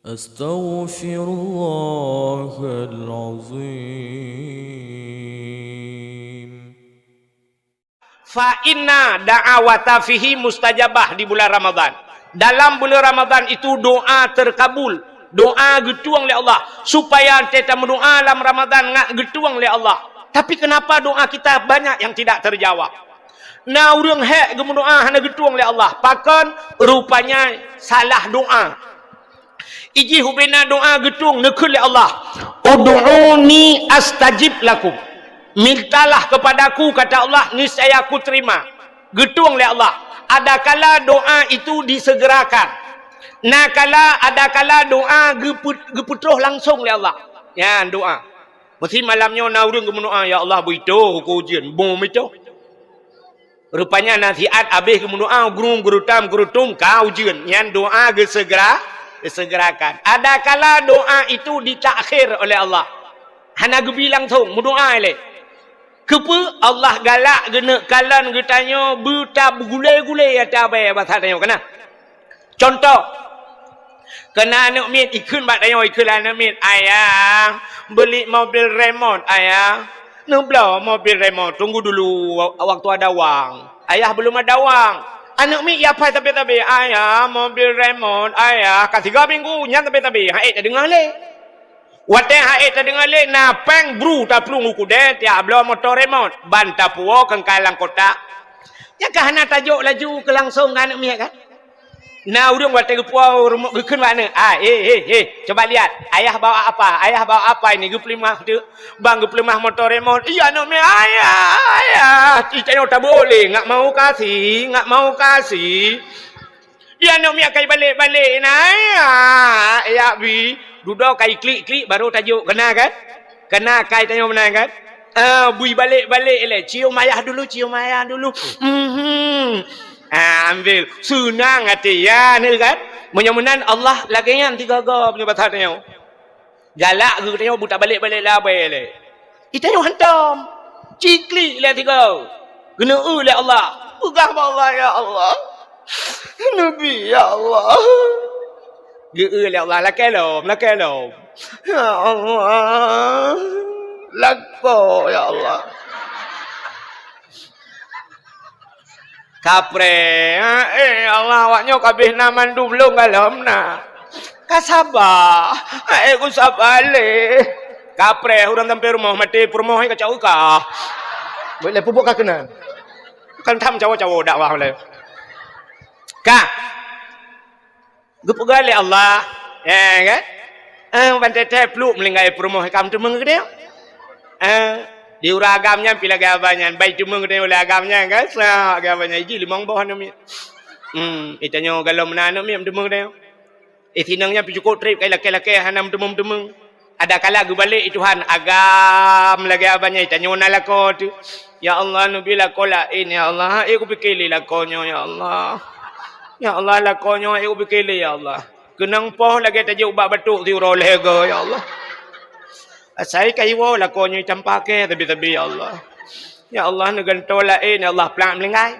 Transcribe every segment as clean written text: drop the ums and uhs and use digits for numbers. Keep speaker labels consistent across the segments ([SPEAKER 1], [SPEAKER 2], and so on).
[SPEAKER 1] أستغفر الله العظيم.
[SPEAKER 2] Fa inna da'awata fihi mustajabah di bulan Ramadan. Dalam bulan Ramadan itu doa terkabul. Doa getuang oleh Allah. Supaya kita berdoa dalam Ramadan ngak getuang oleh Allah. Tapi kenapa doa kita banyak yang tidak terjawab? Nah, orang hak berdoa hanya getuang oleh Allah. Pakan rupanya salah doa. Iji hubina doa getung nekul oleh Allah. Ud'uni astajib lakum. Mintalah kepadaku, kata Allah, niscaya aku terima. Getung oleh Allah. Adakala doa itu disegerakan. Nah, adakala doa geputroh langsung oleh Allah. Ya, doa. Mesti malamnya na urang berdoa, ya Allah beito ku ujian bom itu. Rupanya nasihat habis berdoa gurutum kau ujian. Yang doa disegerakan. Adakala doa itu ditakhir oleh Allah. Hana bilang tu berdoa le. Kepa Allah galak gena kalan getanya buta bergulai-gulai atau apa bahasa tanya kena. Contoh kena anak mit ikun bat tanya ikun anak mit ayah beli mobil remote ayah. Nubla mobil remote tunggu dulu waktu ada wang. Ayah belum ada wang. Anak mi ya apa tapi ayah mobil remote ayah kat 3 minggu nya tapi haid tak dengar le. Wate haid tak dengar le na peng bru ta plung ku de tiap blo motor remote ban ta puo kan kalang kota. Ya kah hana tajuk laju ke langsung kan anak mi kan. Nah urang wate ke puau rumah ke mana? Coba lihat ayah bawa apa? Ayah bawa apa ini? Geplimah tu. Bang geplimah motor remote. Iya anak mi ayah. Cicanya tak boleh, enggak mau kasih. Dia anak mi akai balik nah. Ayah bi duduk kai klik baru tajuk kena kan? Kena kai tanya benar kan? Bui balik le. Cium ayah dulu. Ambil senang hati ya ni kan menyamunan Allah lagi yang 3 gam ni bahasa tanya galak ke tanya buta balik lah le kita yang hantam cikli le 3 kena le Allah pegang Allah ya Allah Nabi ya Allah le Allah la kelom ya Allah lako ya Allah kapre Allah awaknya kabeh naman du belum galom na kasaba ku sabale kapre urang sampai rumah mati rumah ka cau ka boleh pupuk ka kena kan tham cawo-cawo dakwah le ka gepegale Allah ya kan bantai teh peluk melinggai rumah kam tu mengede di uragamnya pila gabannya baik cuma ngene oleh agamnya kan sa agamanya ji limang bawah nami itanya kalau menanam mi demeng dia tinangnya pi cukup trip kai laki-laki hanam demeng ada kala gu balik Tuhan agam lagi abanya itanya nalako tu ya Allah nubila kola ini ya Allah aku fikir lakonyo ya Allah lakonyo aku fikir ya Allah kenang poh lagi tajuk ubak batuk ti uroleh go ya Allah saya kaiwo lakonyo campake tapi ya Allah. Ya Allah neganto lain ya Allah pelang melingkai.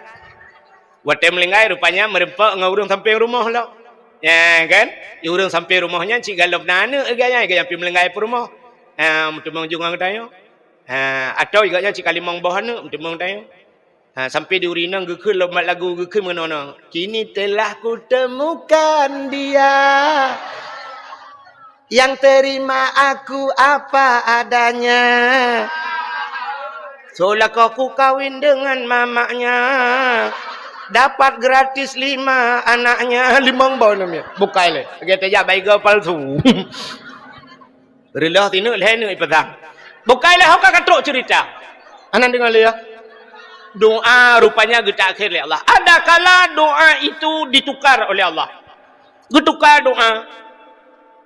[SPEAKER 2] Wate melingkai rupanya merempak ngurung sampai rumah lah. Ya kan? Urung sampai rumahnya cik galop nana agaknya pi melingkai per rumah. Mutu mengjungang tayo. Atau agaknya cik kalimang bahana mutu meng tayo. Sampai di urinang gekul lomat lagu gekul menono. Kini telah ku temukan dia. Yang terima aku apa adanya. Soalnya aku kawin dengan mamanya. Dapat gratis 5 anaknya. 5 bau namanya. Bukai le. Kita ya baik palsu. Relah tinu le ni petang. Bukai le hok katok cerita. Anan dengar le ya. Doa rupanya kita akhir le Allah. Ada kala doa itu ditukar oleh Allah. Getukar doa.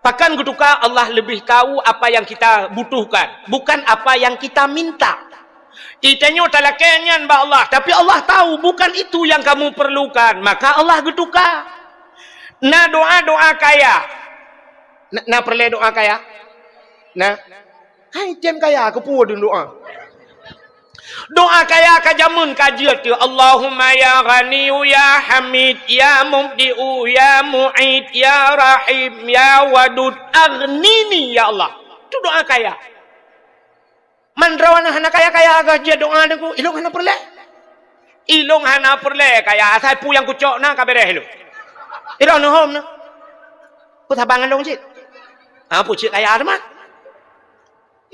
[SPEAKER 2] Bahkan ketika Allah lebih tahu apa yang kita butuhkan. Bukan apa yang kita minta. Itanya talakenyan ba Allah. Tapi Allah tahu bukan itu yang kamu perlukan. Maka Allah getukar. Nah doa-doa kaya. Nah perlu doa kaya. Nah. Hai jen kaya aku pun doa. Doa kaya kajamun kajiat tu. Allahumma ya ghani ya hamid ya mubdi'u ya mu'id ya rahim ya wadud aghnini ya Allah. Itu doa kaya. Man rawana hana kaya-kaya agak je doa deku. Ilung hana perle. Ilung hana perle kaya asai pu yang kucok na kabereh lu. Ilung no hom na. Ku tabangan dong cik. Pu cik kaya ada mah.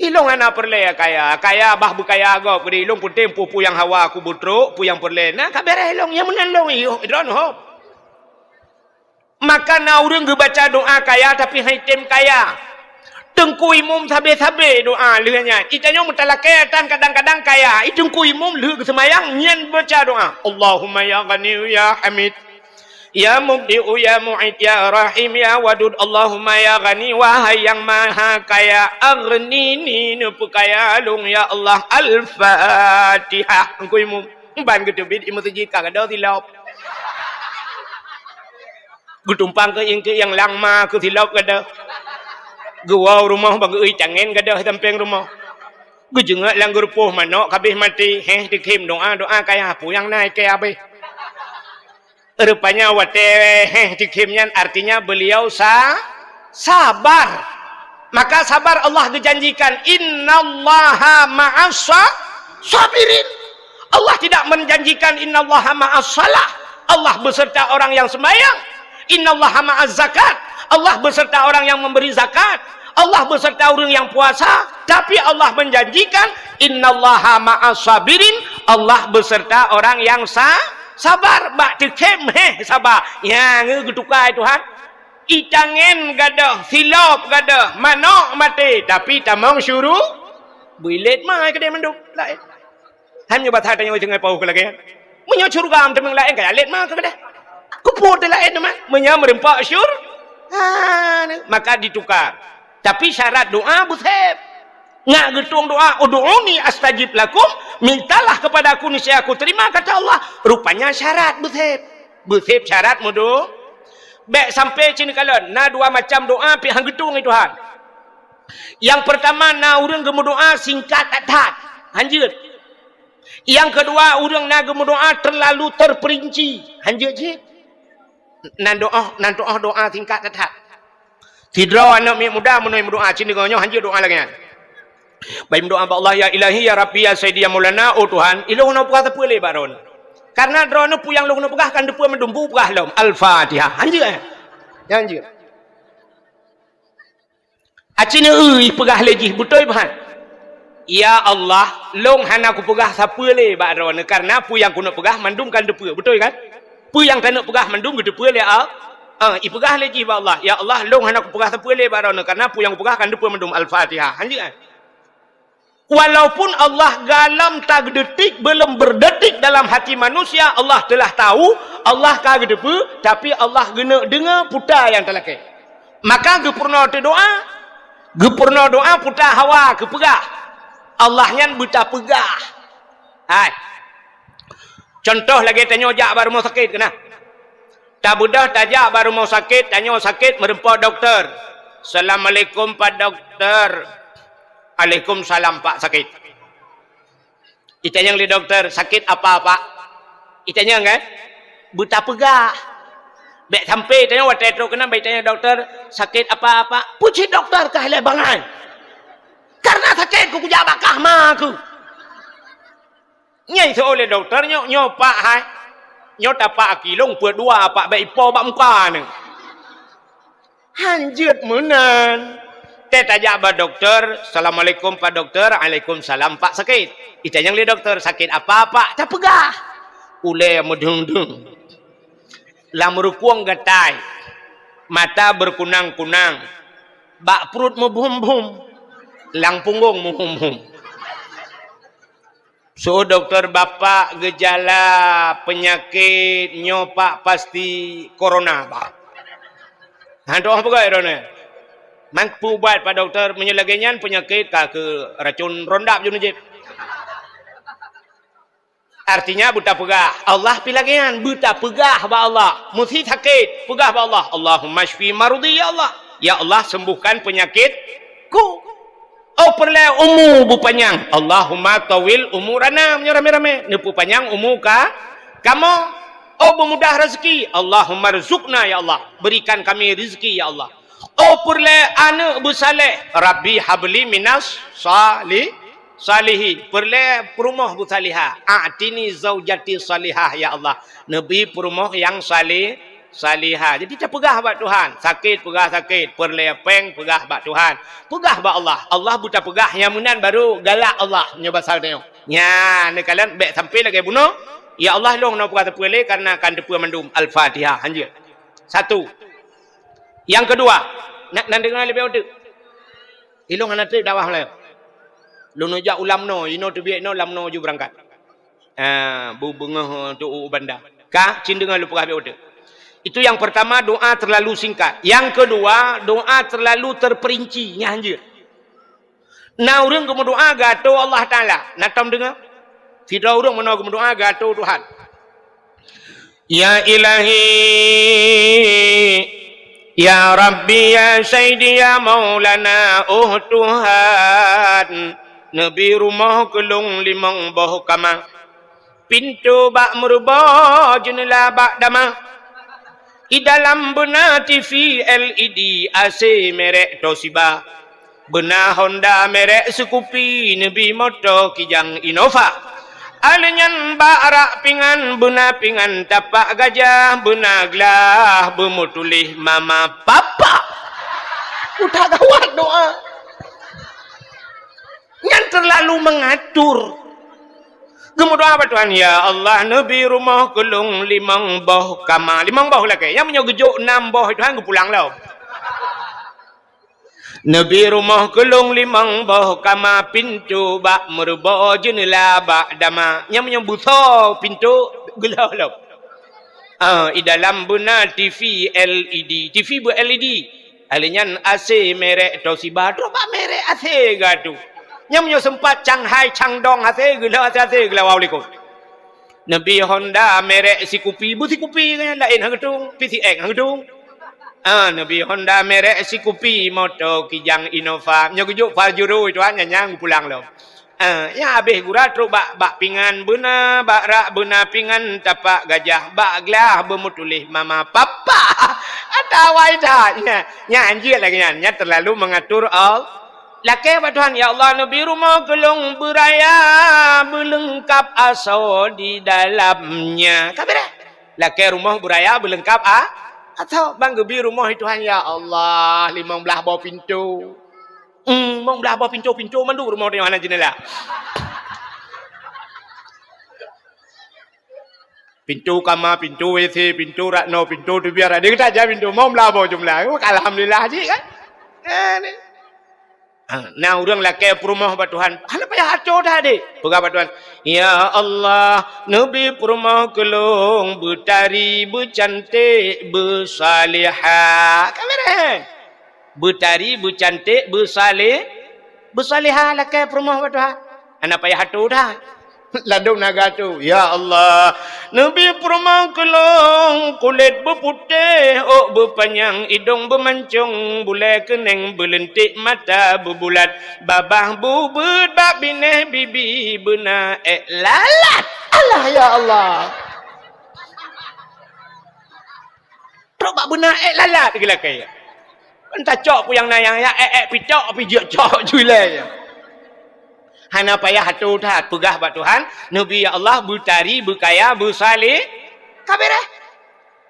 [SPEAKER 2] Ilung hana perle kaya bah bukaya agak peri ilung putim pu yang hawa aku butruk pu yang perle na kabereh ilung yang menalong ilung no hom. Maka na urang baca doa kaya tapi haitem kaya. Tengku imum sabe-sabe doa lehnya. Itanya mutalakatan kadang-kadang kaya. Tengku imum leh semayang nyen baca doa. Allahumma ya ghani ya hamid ya mubdi'u ya mu'id ya rahim ya wadud. Allahumma ya ghani wahai yang maha kaya aghnini nupu kaya lung ya Allah. Al-Fatihah. Tengku imum ban ketubit imut masjid kagak tilap. Gutumpang ke yang langma ke tilap kada. Gua rumah bagi cangen gadah tampeng rumah. Gu jengak langgur poh manok kabeh mati. Dikim doa kaya apa yang naik kaya abe. Rupanya wate dikimnya artinya beliau sabar. Maka sabar Allah dijanjikan innallaha ma'as sabirin. Allah tidak menjanjikan innallaha ma'as salah. Allah beserta orang yang sembahyang. Innallaha ma'az zakat. Allah beserta orang yang memberi zakat. Allah beserta orang yang puasa. Tapi Allah menjanjikan innallaha ma'as sabirin. Allah beserta orang yang sabar. Bak dikem sabar. Yang getukai Tuhan. Itangen gadah, silap gadah, manok mati. Tapi tamang syuruh bilet mai kedai menduk lain. Hanya batah tanya jangan pau ke lagi. Menyo surga am temeng lain kaya let mah ke kedai. Kuput lain mah. Menyo merempak maka ditukar. Tapi syarat doa butheb. Ngak getung doa, ud'uni astajib lakum, mintalah kepada aku niscaya aku terima kata Allah. Rupanya syarat butheb. Butheb syarat mudu. Baik sampai sini kalau na dua macam doa pi hang getung itu Tuhan. Yang pertama na urang gemu doa singkat atat. Hanjeut. Yang kedua urang na gemu doa terlalu terperinci. Hanjeut je. Nan doa doa tingkat tetap. Tidra anak muda menoi doa cini gonyo hanya doa lagi. Baik doa ba Allah ya ilahi ya rabbi ya sayyidi ya maulana oh Tuhan, ilung no pegah tepule baron. Karena drono pu yang long no pegah kan depu mendumpu pegah lom. Al-Fatihah. Hanya. Hanya. Acine pegah lagi betul bahan. Ya Allah, long hana ku pegah sapule baron karena pu yang kuno pegah mandum kan depu. Betul kan? Pu yang kena pegah mendung gede pu le ipegah lagi ba Allah. Ya Allah, long hana ku pegah tepu le barana karena pu yang pegah kan depu mendung Al-Fatihah. Hanjian. Walaupun Allah galam tak detik belum berdetik dalam hati manusia, Allah telah tahu, Allah ka gede pu, tapi Allah gena dengar puta yang telake. Maka gepurna doa puta hawa ke pegah. Allah nyan buta pegah. Hai. Contoh lagi tanya jak baru mau sakit kena. Tak budah tajak baru mau sakit, tanya sakit merempak doktor. Assalamualaikum Pak Doktor. Waalaikumsalam Pak sakit. Itanya li doktor sakit apa Pak? Itanya kan? Buta pegah. Baik sampai tanya waktu itu kena baik tanya doktor sakit apa-apa. Puji doktor kah lebangan. Karena sakit ku kujak bakah mah aku. Nyai seoleh doktor nyo pak hai nyo tapak kilong buat dua pak baik po bak muka ni hanjut menan tajak ba doktor assalamualaikum Pak Doktor waalaikumsalam Pak sakit itanya li doktor sakit apa Pak tak pegah ule medung-dung lamrukuang gatai mata berkunang-kunang bak perut membum-bum lang punggung membum-bum. So dokter bapak gejala penyakit nyopak pasti corona pak. Hantu apa kau erone? Mampu buat pak dokter menyelagian penyakit kah ke racun rondap junujib. Artinya buta pegah. Allah pilagian buta pegah ba Allah. Mesti sakit pegah ba Allah. Allahumma shfi marudi ya Allah. Ya Allah sembuhkan penyakitku. Oh perle umur berpanjang. Allahumma tawil umurana. Rame-rame. Nepu panjang umur kamu. Oh bermudah rezeki. Allahumma rizukna ya Allah. Berikan kami rezeki ya Allah. Oh perle anak bersalih. Rabbi habli minas salihin. Perle perumah bersalihah. A'tini zaujati salihah ya Allah. Nabi perumah yang salihah. Jadi kita pegah buat Tuhan. Sakit, pegah sakit. Perlepeng, pegah buat Tuhan. Pegah buat Allah. Allah buta pegah. Yang munan baru galak Allah. Nya pasal tengok. Ya, ni kalian baik sampai lagi bunuh. Ya Allah long nak pegah terpulih karena akan terpulih mandum. Al-Fatihah. Anjir. Satu. Yang kedua. Nak dengar lebih waktu. Ilong anak trip dakwah lah. Lu nujak ulam no. Ino tu biak no. Lam no ju berangkat. Bu bengah tu banda. Kah? Cin dengar lu pegah biak waktu. Itu yang pertama, doa terlalu singkat. Yang kedua, doa terlalu terperinci. Nyanjir. Nah, orang kamu doa gato Allah Ta'ala. Natam dengar? Tidak orang mana kamu doa gato Tuhan. Ya ilahi, ya Rabbi, ya Sayyidi, ya Maulana, oh Tuhan. Nabi rumah kelung limang boh kama. Pintu bak merubah, jendela bak damah. Di dalam benar TV LED AC merek Toshiba, benar Honda merek Scoopy, Nabi Moto Kijang Innova, alenyan barak pingan, benar pingan tapak gajah, benar gelah bermutulih mama papa. Udah gawat doa yang terlalu mengatur. Kemudian apa Tuhan? Ya Allah, Nabi rumah kelung limang boh kamar. Limang boh lagi. Yang punya gejuk 6 boh Tuhan ke pulang lah. Nabi rumah kelung limang boh kamar. Pintu bak merubah jendela bak dama. Yang punya buta pintu gelah lah. Di dalam benar TV LED. TV ber-LED. Alinyan AC merek Toshiba. Terobak merek AC gadu. Yang punya sempat Shanghai, Changdong, hati gila waulikum. Nabi Honda merek Scoopy, bu Scoopy kan lain hang gedung, PCX hang gedung. Nabi Honda merek Scoopy, Moto Kijang Innova, nyogujuk Fajuru itu hanya nyang pulang lo. Ya habis gura terus bak pingan beuna, bak rak beuna pingan tapak gajah, bak gelah bermutulih mama papa. Ada waidahnya. Nya anjir lagi nya terlalu mengatur all. Laki apa Tuhan? Ya Allah, Nabi rumah kelung beraya berlengkap asal di dalamnya. Kabirah. Laki rumah beraya berlengkap atau bang gebi rumah Tuhan. Ya Allah, 15 bawah pintu. 15 bawah pintu mandu rumah di mana jendela. Pintu kamar, pintu WC, pintu rakno, pintu tu biar ada kita aja pintu. 15 bawah jumlah. Alhamdulillah je kan. Nah orang laki perumah buat Tuhan. Apa payah hancur dah adik. Pegah buat Tuhan. Ya Allah, Nabi perumah kelung bertari, bercantik, bersalihah. Kamera. Bertari, bercantik, bersalihah laki perumah buat Tuhan. Apa payah hancur dah. Ladung naga tu. Ya Allah, Nabi perumah kelong kulit berputih, oh berpanjang, hidung bermancung, bulai kening berlentik, mata berbulat, babah bubut, bak bineh bibi benar lalat. Allah ya Allah. Terus bak benar lalat gila kaya. Entah cok pu yang nayang ya picok pijak cok julai. Hana payah hatu tat pegah buat Tuhan. Nabi ya Allah bertari, berkaya, bersalih. Kabirah.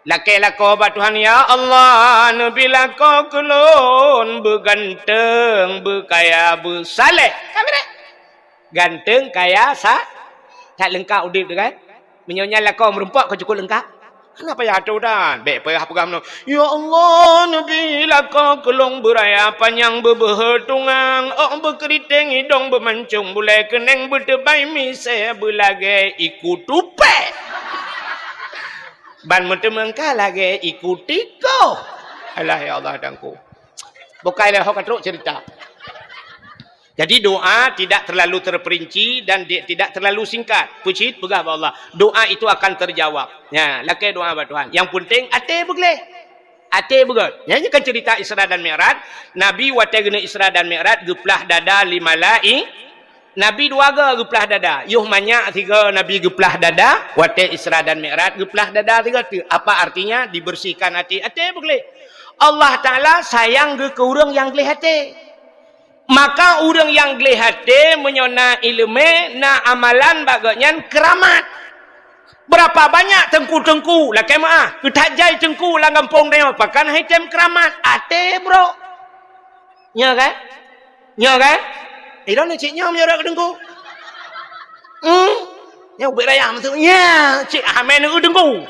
[SPEAKER 2] Laki lako buat Tuhan. Ya Allah, Nabi lako kelon berganteng, berkaya, bersalih. Kabirah. Ganteng, kaya, tak lengkap udip tu kan. Menyonya lako merempak kau cukup lengkap. Kenapa ya hatu tat? Baik payah pegah no. Ya Allah, Nabi lako kelong beraya panjang berbertungang, oh berkeriting hidung bermancung, bulai keneng bertebai misai berlagai ikut tupe. Ban mentemengkah lagi ikut tiko. Alah ya Allah dangku. Bukailah hok teruk cerita. Jadi doa tidak terlalu terperinci dan tidak terlalu singkat. Puji pegah Allah. Doa itu akan terjawab. Ya, lakai doa buat Tuhan. Yang penting hati boleh. Ate begot. Nya kan cerita Isra dan Mi'raj. Nabi wate gena Isra dan Mi'raj geplah dada limalai. Nabi dua geplah dada. Yuh banyak tiga Nabi geplah dada. Wate Isra dan Mi'raj geplah dada tiga. Apa artinya? Dibersihkan hati. Ate boleh. Allah Ta'ala sayang ke orang yang gelih hati. Maka orang yang gelih hati menyona ilmu na amalan baganya keramat. Berapa banyak tengku-tengku lah kemah. Ketajai tengku lah kampung dia. Pakan item keramat. Ate bro. Nya kan? Nya kan? Dah nak cik nya menyorak ke tengku. Nya ubik raya maksud. Ya. Cik amen ke tengku.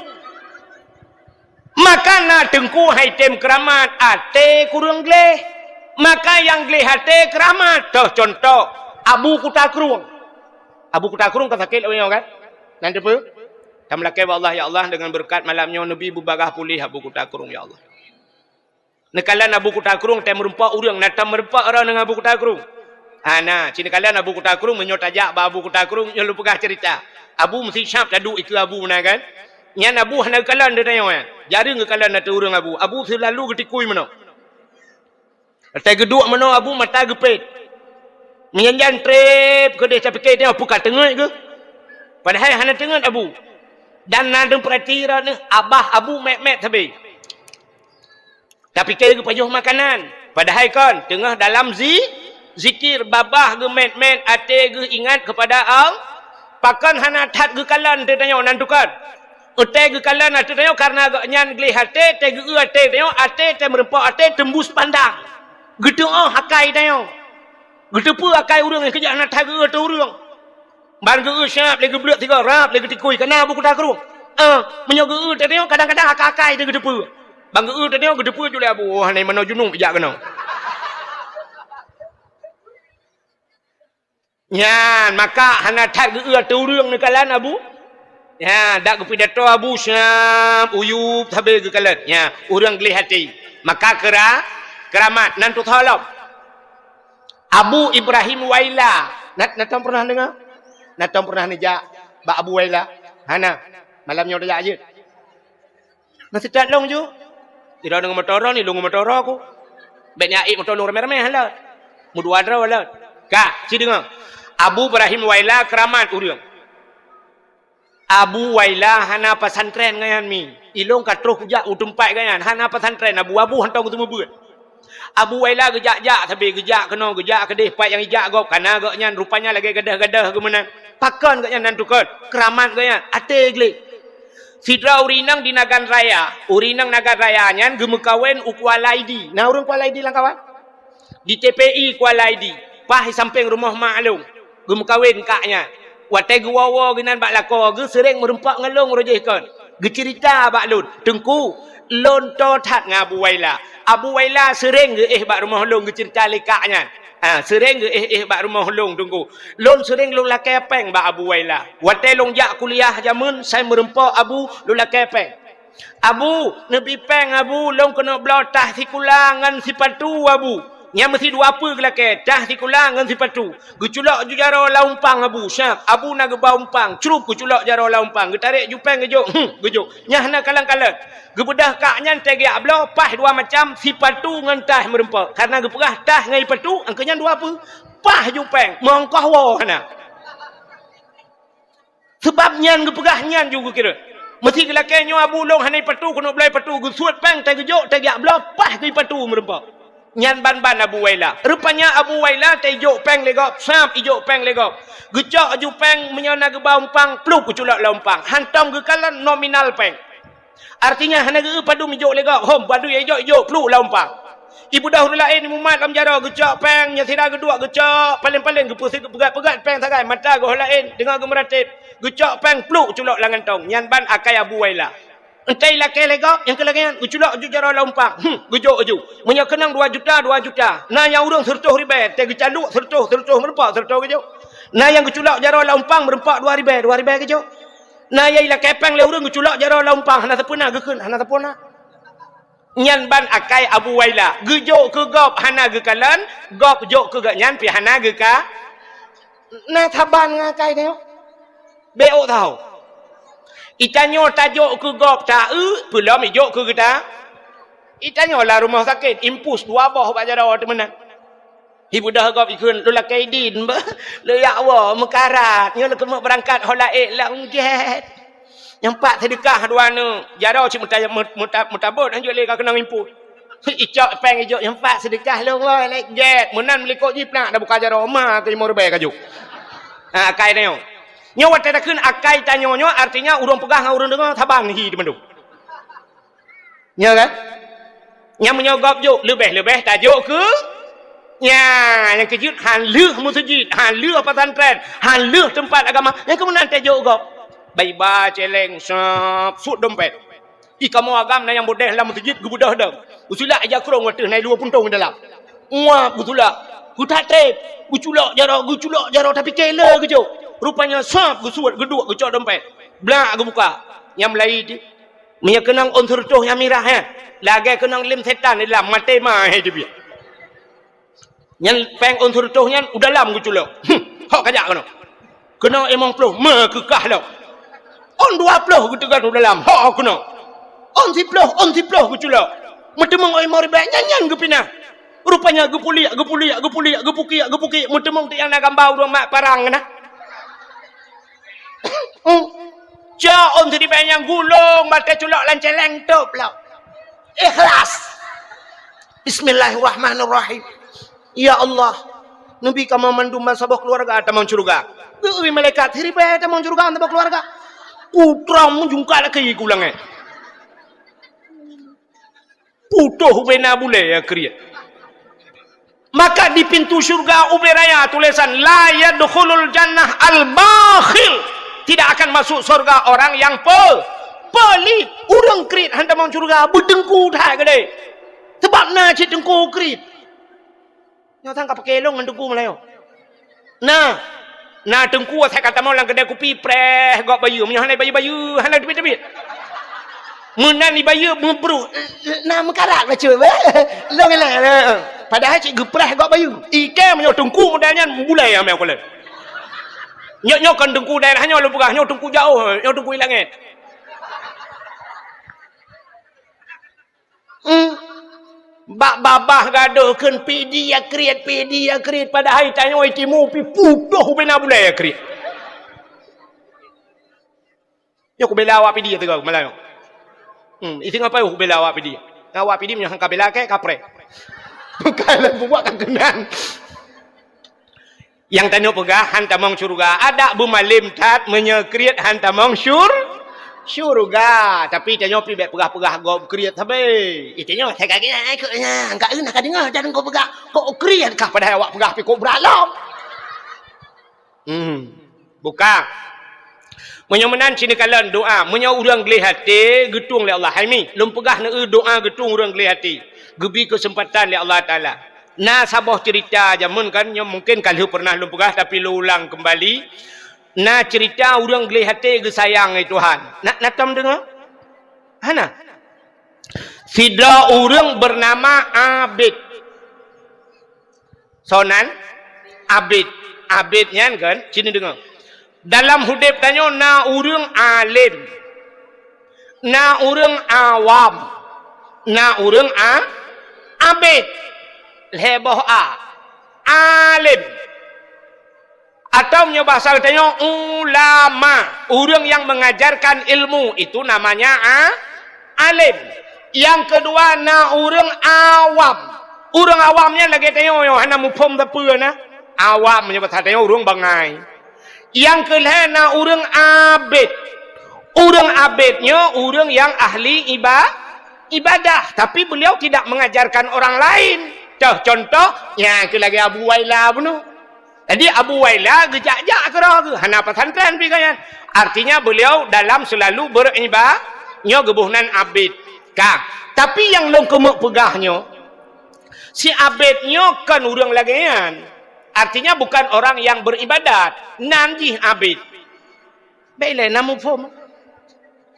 [SPEAKER 2] Maka nak tengku item keramat. Ate kurang gelih. Maka yang gelih ate keramat. Tuh contoh. Abu Kutakrung. Abu Kutakrung kan sakit kan? Nanti apa? Kamlakai Allah ya Allah dengan berkat malamnya Nabi berbagah pulih Abu Kutakrung ya Allah. Nekalan Abu Kutakrung tem merempak urang nata merempak orang dengan Abu Kutakrung. Nah, cina kalian Abu Kutakrung menyotajak ba Abu Kutakrung yang lu pegah cerita. Abu mesti syap tadu itu Abu mana kan? Nyan Abu hana kalan dia tanya kan. Jari ngekalan nata urang Abu. Abu selalu getikui mana. Atai geduk mana Abu mata gepet. Menyanjan trip ke dia capek dia buka tengah ke. Padahal hana tengah Abu. Dan nadeng perhatian ni abah Abu mek-mek tabi. Tapi kira ke pajuh makanan. Padahal kan tengah dalam zikir babah ke met-met ate ke ingat kepada Allah. Pakan hana tat ke kalan te tanya nantukan. Ate ke kalan ate tanya karena agak nyan gelih ate te ge ate tanya ate te merempak ate tembus pandang. Gitu hakai tanya. Gitu pu hakai urang yang kejak nak tat ke ate urang. Ban ke syap lagi blek tiga rap lagi tikui kena Abu Kutakrung. Menyoga tadi kadang-kadang akai dia gedepu. Bang ge tadi gedepu jule Abu. Wah ni mana junung pijak kena. Nyan maka hana tat ge tu urang ni kalan Abu. Ya dak ge pidato Abu syap uyub tabe ge kalan. Ya urang gelih hati. Maka keramat nantu tolong. Abu Ibrahim Waila. Natang pernah dengar? Natang pernah nejak Bak Abu Waila. Hana. Malamnya udah aja. Nasi tak long je. Tidak dengan motor ni. Long motor aku. Baiknya aik motor long ramai-ramai halat. Mudua dra halat. Kak. Si dengar. Abu Ibrahim Waila keramat urang. Abu Waila hana pesantren ngayan mi. Ilong katruh kujak utumpai ngayan. Hana pesantren. Abu hantau ketemu buat. Abu Waila gejak-jak tapi gejak kena gejak kedih pai yang ijak gop kana agaknya rupanya lagi gadah-gadah ke mana pakan gaknya nan tukar keramat gaknya ate glik sidra urinang di Nagan Raya urinang Nagan Raya nyan gemekawen Kualaidi nah urang Kualaidi lang kawan di TPI Kualaidi pah samping rumah maklum gemekawen kaknya wate guwawa ginan bak lako ge sering merempak ngalung rojehkan ge cerita bak lun tengku lon to that ngabu Waila Abu Waila sering ge bak rumah long ge cerita lekaknya sering ge bak rumah long tunggu lon sering long lakai peng bak Abu Waila wate long jak kuliah jamun saya merempak Abu long lakai peng Abu nabi peng Abu long kena blotah si kulangan si patu Abu nya mesti dua apa ke lakai dah si kulangan si patu geculak ju jaro laumpang Abu syap Abu na ge baumpang cerup geculak jaro laumpang getarik ju peng gejuk gejuk nyah na kalang-kalang gebedah kaknya tege ablo pah dua macam si patu ngan tah merempak karena geperah tah ngai patu angkanya dua apa pah ju peng mongkoh wa hana sebabnya geperah nyan juga kira mesti gelakainya Abu long hanai patu kena belai patu gesuat peng tege gejuk tege ablo pah ngai patu merempak nyan ban-ban Abu Waila rupanya Abu Waila tejuk peng legop sam ijuk peng legop gejok ju peng menyona ge baumpang pluk kuculak laumpang hantam ge kalan nominal peng artinya hana ge padu mijok legop hom padu ejok pluk laumpang ibu dah lain mumat lam jaro gejok peng nya tidak gedua gejok paling-paling ge pusing pegat-pegat peng sagai mata ge lain dengar ge meratib gejok peng pluk culak langan tong nyan ban akai Abu Waila entai lakai legop yang kelagian uculak ju jaro laumpang gejok ju menyak kenang 2 juta nah yang urang sertuh ribe te gecaluk sertuh merempak sertuh gejok nah yang geculak jaro laumpang merempak 2 ribe gejok nah yang lakai peng le urang geculak jaro laumpang hana sepuna gekeun hana sepuna nyan ban akai Abu Waila gejok ke gop hana ge kalan gop jok ke gak nyan pi hana ge ka nah taban ngakai tengok beo tahu itanyo tajok ke gop ta belum ijok ke kita Itanyalah rumah sakit, impus dua bawah bak jara temenan. Ibu dah gop ikun lu lakai din ba. Lu ya Allah mekarat, nyo lu kemak berangkat holaik lah ungget. Yang pak sedekah dua nu. Jara cik mutabut anjuk le ka kena impus. Icok peng ijok yang pak sedekah lu woi lek jet. Menan melikok jipnak dah buka jara ma ke 5 rupiah kajuk. Ha akai nyo. Nyo wat tadakeun akai tanyonyo artinya urang pegah ngau urang dengar tabang hi demandung. Nya kan? Yang menyogop juk lebih-lebih tajuk ke ya, yang kejut han leuh masjid, han leuh pesantren, han leuh tempat agama. Yang kemudian tajuk gop. Baiba celeng sap sut dompet. Kamu agam na yang bodeh dalam masjid gubudah dah. Usula aja kurang wateh naik 2 puntung dalam. Muap usula. Ku tak tep. Ku culak jara tapi kela kejuk. Rupanya sap gusuat geduk gecok dompet. Blak aku buka. Yang Melayu tu. Mia kenang unsur tuh yang mirah ya. Lagi kenang lim setan dalam mati mah dia biar. Yang peng unsur tuhnya udah lam gue culok. Hok kajak kena. Kena emang peluh. Kekah dah. On 20 gitu kan udah lam. Hok kena. On si peluh gue culok. Metemang oi mari banyak nyanyan gue pinah. Rupanya gue puliak. Gepuki. Metemang tu yang nak gambau dua mak parang kena. Jauh on jadi banyak gulung. Mata culok lanceleng tu pula. Ikhlas. Bismillahirrahmanirrahim. Ya Allah, Nabi kamu mandumban sabah keluarga tamang surga. Deui malaikat hiripe tamang surga tamang keluarga. Putra menjungkal ke igulange. Putuh bena bule ya kriya. Maka di pintu surga uberaya tulisan la yadkhulul jannah al-bakhil. Tidak akan masuk surga orang yang pelit. Urang krit handa mang surga bedengku dah gede. Sebab na cik dengku krit. Nyo tang ka pakelong ngan dengku Melayu. Nah dengku saya kata mau lang kedai kopi preh gok bayu, menyo hanai bayu, hanai debit. Menan ni bayu membru. Nah mekarat baca ba. Long lah. Padahal cik gepreh gok bayu. Ike menyo dengku modalnya mulai amel kolen. Nyo kan dengku daerah nyo lu pegah, nyo dengku jauh, nyo dengku langit. Bak babah gaduhkeun pidi ya kriat pada hari tanya oi timu pi putuh bena bulai ya kriat. Yo ku bela awak pidi tegak Melayu. Itu ngapa yo ku bela awak pidi? Awak pidi menyo hang kabela ke kapre. Bukanlah buat kan kenan. Yang tanya pegah hantamong surga ada bumalim tat menyekriat hantamong surga tapi tanya pi bet pegah-pegah gop kriat sabe. Itanya saya kaget ikutnya enggak enak dengar jangan kau pegah kok kriat kah pada awak pegah pi kau beralam. Buka. Menyomenan cini kalan doa menyo urang gelih hati getung le Allah. Haimi lum pegah na doa getung urang gelih hati. Gebi kesempatan le Allah Taala. Nah sabah cerita jamun kan yang mungkin kalau pernah lum pegah tapi lu ulang kembali. Nah cerita orang gelih hati ke sayang ai Tuhan. Nak tam dengar? Hana. Sida orang bernama Abid. Sonan Abid. Abidnya kan sini dengar. Dalam hidup tanya na orang alim. Na orang awam. Na orang abid. Leboh alim. Atau punya bahasa katanya ulama, orang yang mengajarkan ilmu itu namanya alim. Yang kedua na orang awam. Orang awamnya lagi tanya yo hana mupom da na. Awam punya bahasa tanya orang bangai. Yang kelima na orang abid. Orang abidnya orang yang ahli ibadah, tapi beliau tidak mengajarkan orang lain. Contoh, ya ke lagi Abu Waila bunuh. Jadi Abu Waila gejak-jak kerah ke hana pesantren pikannya. Artinya beliau dalam selalu beribadah gebuhnan abid. Tapi yang long kemuk pegahnya si abidnya kan orang lagian. Artinya bukan orang yang beribadat. Nanjih abid. Baiklah namu pom.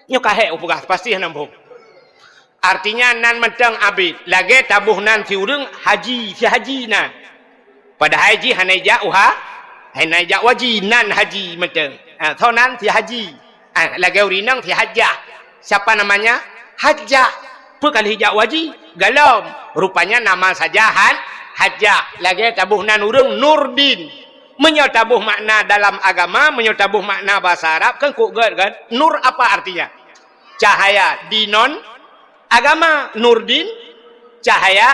[SPEAKER 2] Nyo kahek upegah pasti hana pom. Artinya nan mentang abid. Lagi tabuh nan si urang haji, si haji nan. Pada haji hanaija uha, hanaija wajinan haji mentang. Thau nan si haji. Lagi urinang si hajjah. Siapa namanya? Hajjah. kali hijab wajib? Galam. Rupanya nama saja hajak. Lagi tabuh nan urang Nurdin. Menyatabuh makna dalam agama, menyatabuh makna bahasa Arab. Kan kok kan? Nur apa artinya? Cahaya. Dinon agama. Nurdin cahaya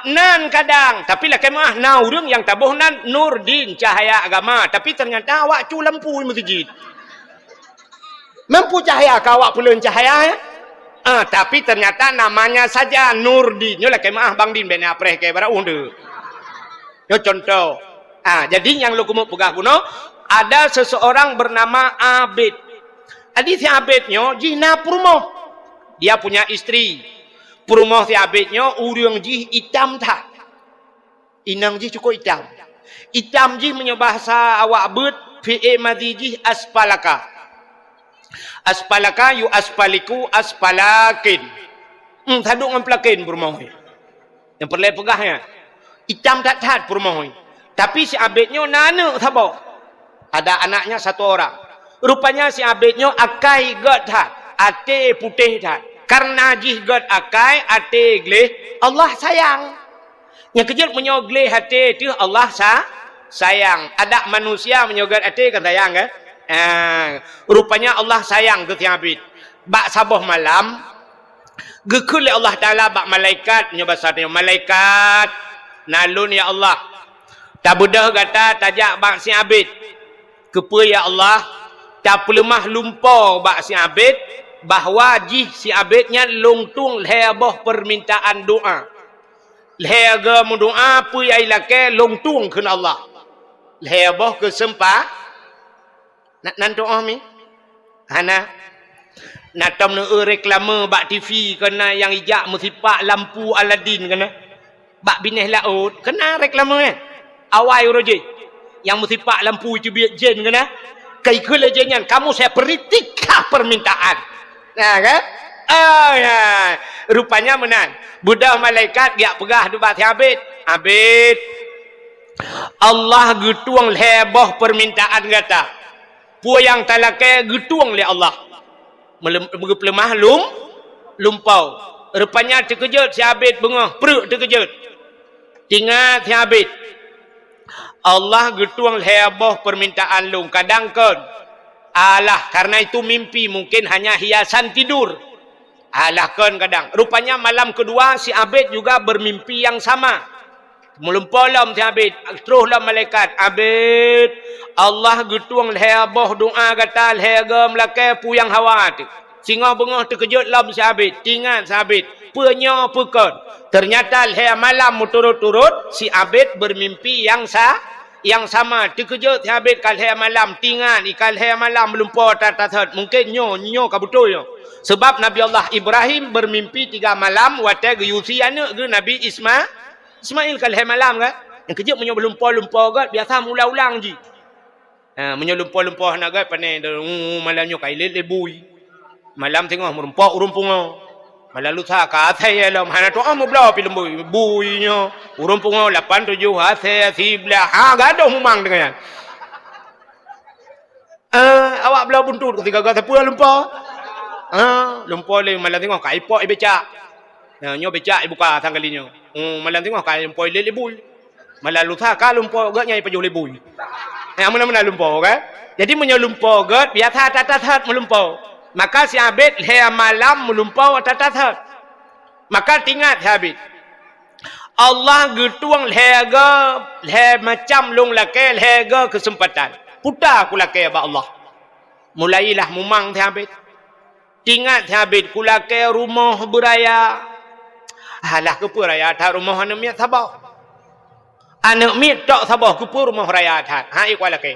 [SPEAKER 2] nan kadang. Tapi lah kemah na urang yang tabuh nan Nurdin cahaya agama. Tapi ternyata awak cu lampu masjid. Mampu cahaya ke awak pula cahaya ya? Tapi ternyata namanya saja Nurdin. Yolah kemah Bang Din ben apreh ke bara unde. Yo contoh. Jadi yang lu kumuk pegah kuno ada seseorang bernama Abid. Adi si Abidnya jina purmoh. Dia punya istri. Purmoh si Abidnya urang jih hitam tak. Inang jih cukup hitam. Hitam jih menyebahasa awak abid fi'e madhi jih aspalaka. Aspalaka yu aspaliku aspalakin. Taduk dengan pelakin purmoh. Yang perlu pegahnya. Hitam tak tad purmoh. Tapi si Abidnya nana thabok. Ada anaknya satu orang. Rupanya si Abidnya akai gad tad. Ate putih tad. Karena jih gad akai ate gleh. Allah sayang. Yang kejut menyogleh hati itu Allah sayang. Ada manusia menyogat hati kan sayang kan? Rupanya Allah sayang ke si Abid. Bak sabuh malam. Gekul Allah Ta'ala bak malaikat. Nyobasarnya malaikat. Nalun ya Allah. Tabudah kata tajak bak si Abid. Kepa ya Allah. Tak pelemah lumpur bak si Abid. Bahawa jih si Abidnya lungtung leboh permintaan doa. Lega mendoa apa yang ilake lungtung kena Allah. Leboh kesempah. Nak doa mi? Hana. Nak tam ne reklame bak TV kena yang ijak musipak lampu Aladin kena. Bak bineh laut kena reklame kan. Awai roje. Yang musipak lampu itu biar jen kena. Kai kele jenyan kamu saya peritikah permintaan. Nah kan? Ya. Rupanya menang. Budak malaikat dia pegah debat Abid. Abid. Allah getuang leboh permintaan kata. Pu yang talakai getuang le Allah. Melemah lumpau. Rupanya terkejut si Abid bengah. Perut terkejut. Tinggal si Abid. Allah getuang leboh permintaan lung. Kadang kan. Alah karena itu mimpi mungkin hanya hiasan tidur. Alah kan kadang. Rupanya malam kedua si Abid juga bermimpi yang sama. Melumpalam si Abid. Teruslah malaikat. Abid. Allah getuang leboh doa kata lehega melakai pu yang hawa. Singa bengah terkejut lam si Abid. Tinggal si Abid. Punya pekon. Ternyata leh malam turut-turut si Abid bermimpi yang sama. Terkejut si Abid kalhe malam tinggal ikalhe malam melumpur tatat. Mungkin nyo ka betul yo. Sebab Nabi Allah Ibrahim bermimpi 3 malam wate geyusi anak ke Nabi Ismail kalhe malam kan. Yang kejut menyo melumpur-lumpur gat biasa mula-ulang ji. Menyo lumpur-lumpur nak gat pandai malamnya kai lebui. Malam tengah merumpuk urumpungo. Malam lusa ka athai alam hana to amu blau pi lembui buinya urumpungo 8 7 athai sibla gadoh mumang dengan. Awak belau buntut ketika gata pula lumpur. Lumpur le malam tengok kai pok becak. Nyo becak buka tanggalinyo. Malam tengok kai lumpur le lebui. Malam lusa ka lumpur gat nyai pajuh lebui. Mana-mana lumpur kan. Jadi menyo lumpur gat biasa tatat melumpur. Maka si Abid le malam melumpau tatat. Maka tingat si Abid. Allah getuang lega macam long lake lega kesempatan. Putar aku lake ba Allah. Mulailah mumang si Abid. Tingat si Abid ku lake rumah beraya. Alah ke raya tak rumah anak miat sabah. Anak miat tak sabah ke rumah raya tak. Ikut lake.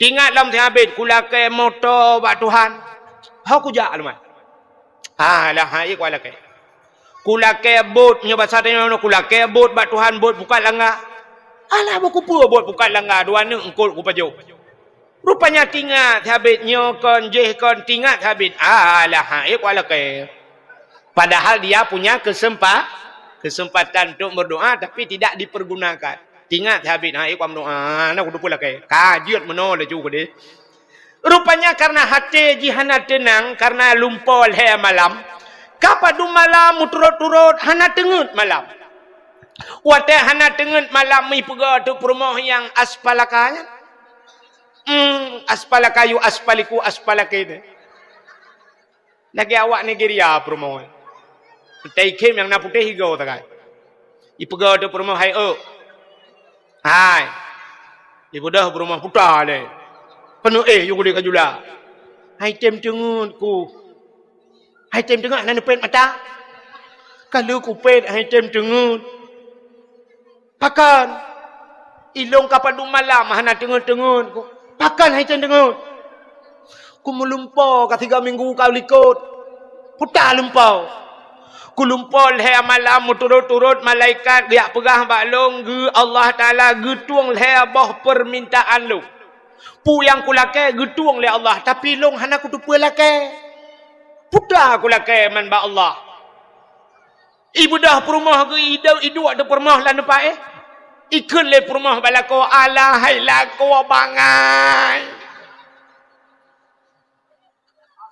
[SPEAKER 2] Tingat lam si Abid ku lake motor bak Tuhan. Aku jak luman. Lah hai ku alake. Kulake bot nya bahasa tanya kulake bot bak Tuhan bot bukan langgar. Alah buku pur bot bukan langgar dua ne engkol ku pajo. Rupanya tingat habit nyo kon jeh kon tingat habit. Lah hai ku alake. Padahal dia punya kesempatan untuk berdoa tapi tidak dipergunakan. Tingat habit hai ku doa nak kudu lake. Kajiat meno le juga deh. Rupanya karena hati jihana tenang, karena lumpur le malam, Kapadu malam turut-turut hana tengut malam. Wate hana tengut malam mi pega tu perumah yang aspalakanya. Aspalakayu aspaliku aspalakene. Lagi awak Nigeria perumah. Taikem yang nak putih higau takai. Ipega tu perumah hai hai. Ibu dah perumah putar le. Penuh you boleh kajula. Hai tem tengut ku. Hai tem tengah nak pet mata. Kalau ku pet hai tem tengut. Pakan. Ilong kapadu malam hana tengut-tengut ku. Pakan hai tem tengut. Ku melumpau ka 3 minggu kau likut. Putar lumpau. Ku lumpau le malam turut-turut malaikat dia pegah baklong ge Allah Taala getuang le bah permintaan lu. Pu yang ku lakai getuang le Allah tapi long hana ku tupa lakai. Putar aku lakai man ba Allah. Ibu dah perumah ke idu ada perumah lan depan ikut le perumah balako ala hai lako bangai.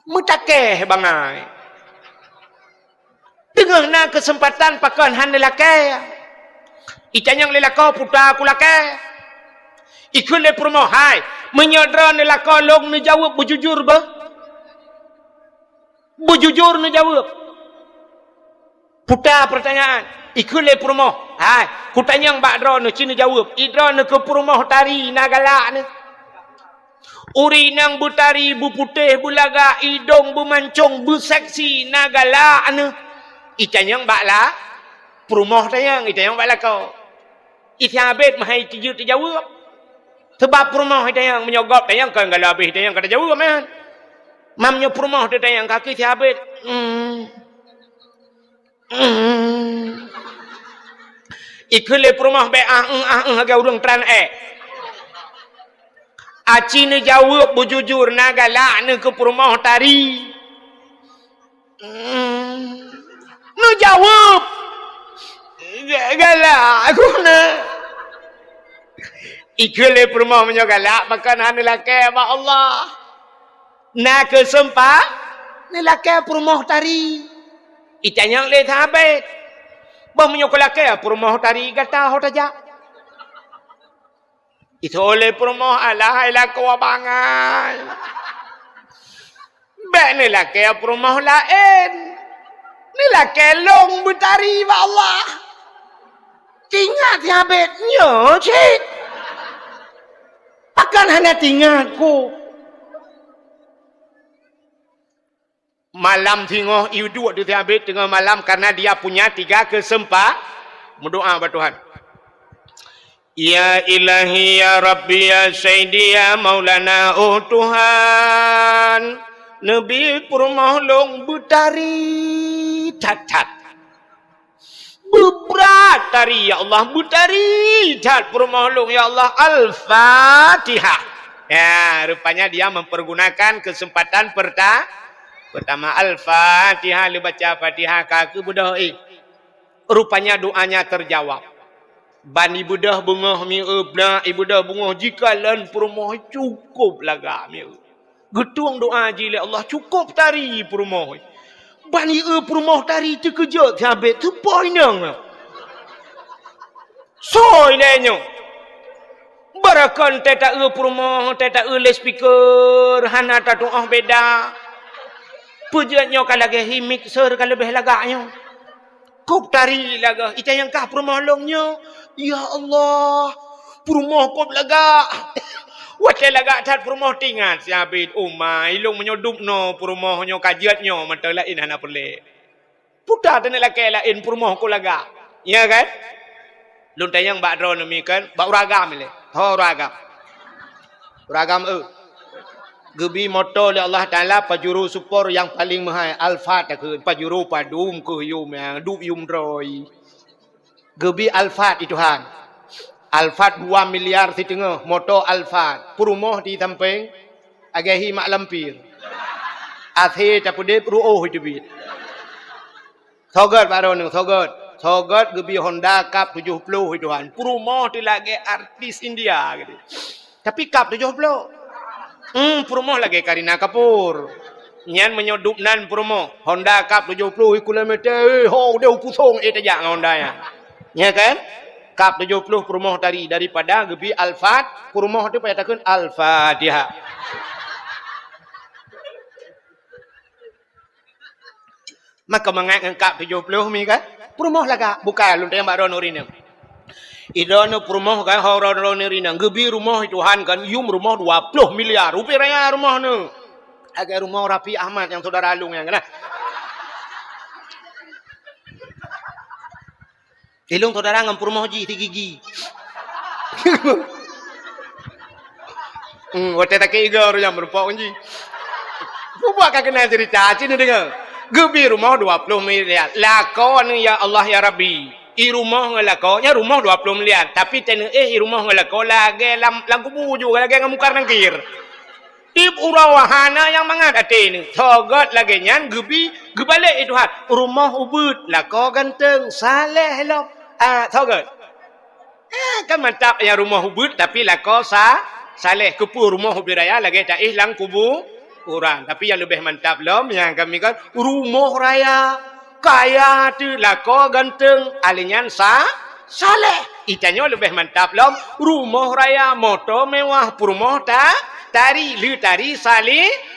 [SPEAKER 2] Mutakeh bangai. Tengah na kesempatan pakan han lakai. Itanyang lelako putar aku lakai. Ikut le perumah hai menyodra lelako long ni jawab berjujur bah. Berjujur nak jawab. Putar pertanyaan. Ikut le perumah. Hai, ku tanya mbak dra nak cina jawab. Idra nak ke perumah tari nak galak ni. Uri nang butari buputih bulaga idong bumancung buseksi nak galak ni. Itanya mbak lah. Perumah tanya, itanya mbak lah kau. Itanya abid mahai tiga terjawab. Sebab perumah itanya menyogop tanya kan galak habis itanya kata jawab man. Mamnya perumah dia tanya kaki si habis. Ikut perumah be agak urang tran Aci ni jawab berjujur na galak ni ke perumah tari. Nu jawab. Galak aku na. Ikut perumah menyo galak makan anu lakai ba Allah. Nak kesempat ni lakai perumah tari. Itanyang le thabet. Bah menyokol lakai perumah tari gata hotaja. Itu oleh perumah alahai laku abangan. Bek ni lakai perumah lain. Ni lakai long bertari ba Allah. Tinggal thabet nyo cik. Pakan hanya tinggal ku. Malam tengok iu dia habis tengah malam karena dia punya 3 kesempatan berdoa kepada Tuhan. Ya ilahi ya rabbi ya sayyidi ya maulana oh Tuhan. Nabi perumah long butari tat. Berat tari ya Allah butari tat perumah long ya Allah Al-Fatihah. Ya rupanya dia mempergunakan kesempatan pertama Al-Fatihah lu baca Fatihah kaki budah rupanya doanya terjawab. Bani budah bungah mi ebna ibu dah bungah jika lan perumah cukup laga mi. Getuang doa jile Allah cukup tari perumah. Bani perumah tari terkejut habis tu poinang. Soi lenyo. Barakan teta perumah teta le speaker hana ta doa beda. Pujiannya kalau lagi mixer kalau lebih lagaknya. Kop tari laga. Itu yang kah perumah longnya. Ya Allah. Perumah kop lagak. Wakil lagak tat perumah tinggal. Si habis. Ilung menyodup no. Perumahnya kajiatnya. Mata lain hana pelik. Putar tanya laki lain perumah kop lagak. Ya kan? Lun tayang bak drone ni kan. Bak uragam ni. Tahu uragam. Uragam Gebi motor oleh Allah Ta'ala pajuru support yang paling mahal Alphard ke pajuru padum ke yum yang dup yum droi. Gebi Alphard itu han. Alphard 2 miliar setengah motor Alphard. Perumah di samping agahi mak lampir. Athe tapudep ruoh itu bit. Sogat baru ni sogat gebi Honda Cup 70 itu han. Perumah di lagi artis India gitu. Tapi Cup 70 perumah lagi Karina Kapoor. Nyan menyodup nan promo Honda Cup 70 km ho dia pusong tajak dengan Honda ya. Ya kan? Cup 70 promo daripada gebi Alfat promo tu payah takun Al-Fatihah. Maka mengat dengan Cup 70 mi kan? Promo laga bukan lu tembak ron urin. Idana rumah kan orang-orang ni nang gebi rumah Tuhan kan yum rumah 20 miliar rupiah raya rumah ni. Agak rumah Rafi Ahmad yang saudara Alung yang kena. Ilung saudara ngam rumah ji 3 gigi. Wate tak kira orang yang berpok ji. Buat kak kena cerita cini dengar. Gebi rumah 20 miliar. Lakon ya Allah ya Rabbi. Rumah ngelako nya rumah 20 miliar tapi tena rumah ngelako lagi lagu buju lagi ngamukar nangkir ib urawahana yang mangat ate ni thogot lagi nyan gebi gebalik itu hat rumah ubud lako ganteng saleh lo thogot kan mantap yang rumah ubud tapi lako saleh kepu rumah ubud raya lagi tak lang kubu orang tapi yang lebih mantap lom yang kami kan rumah raya kaya tu lako ganteng alinyan saleh itanya lebih mantap lom rumah raya motor mewah rumah tari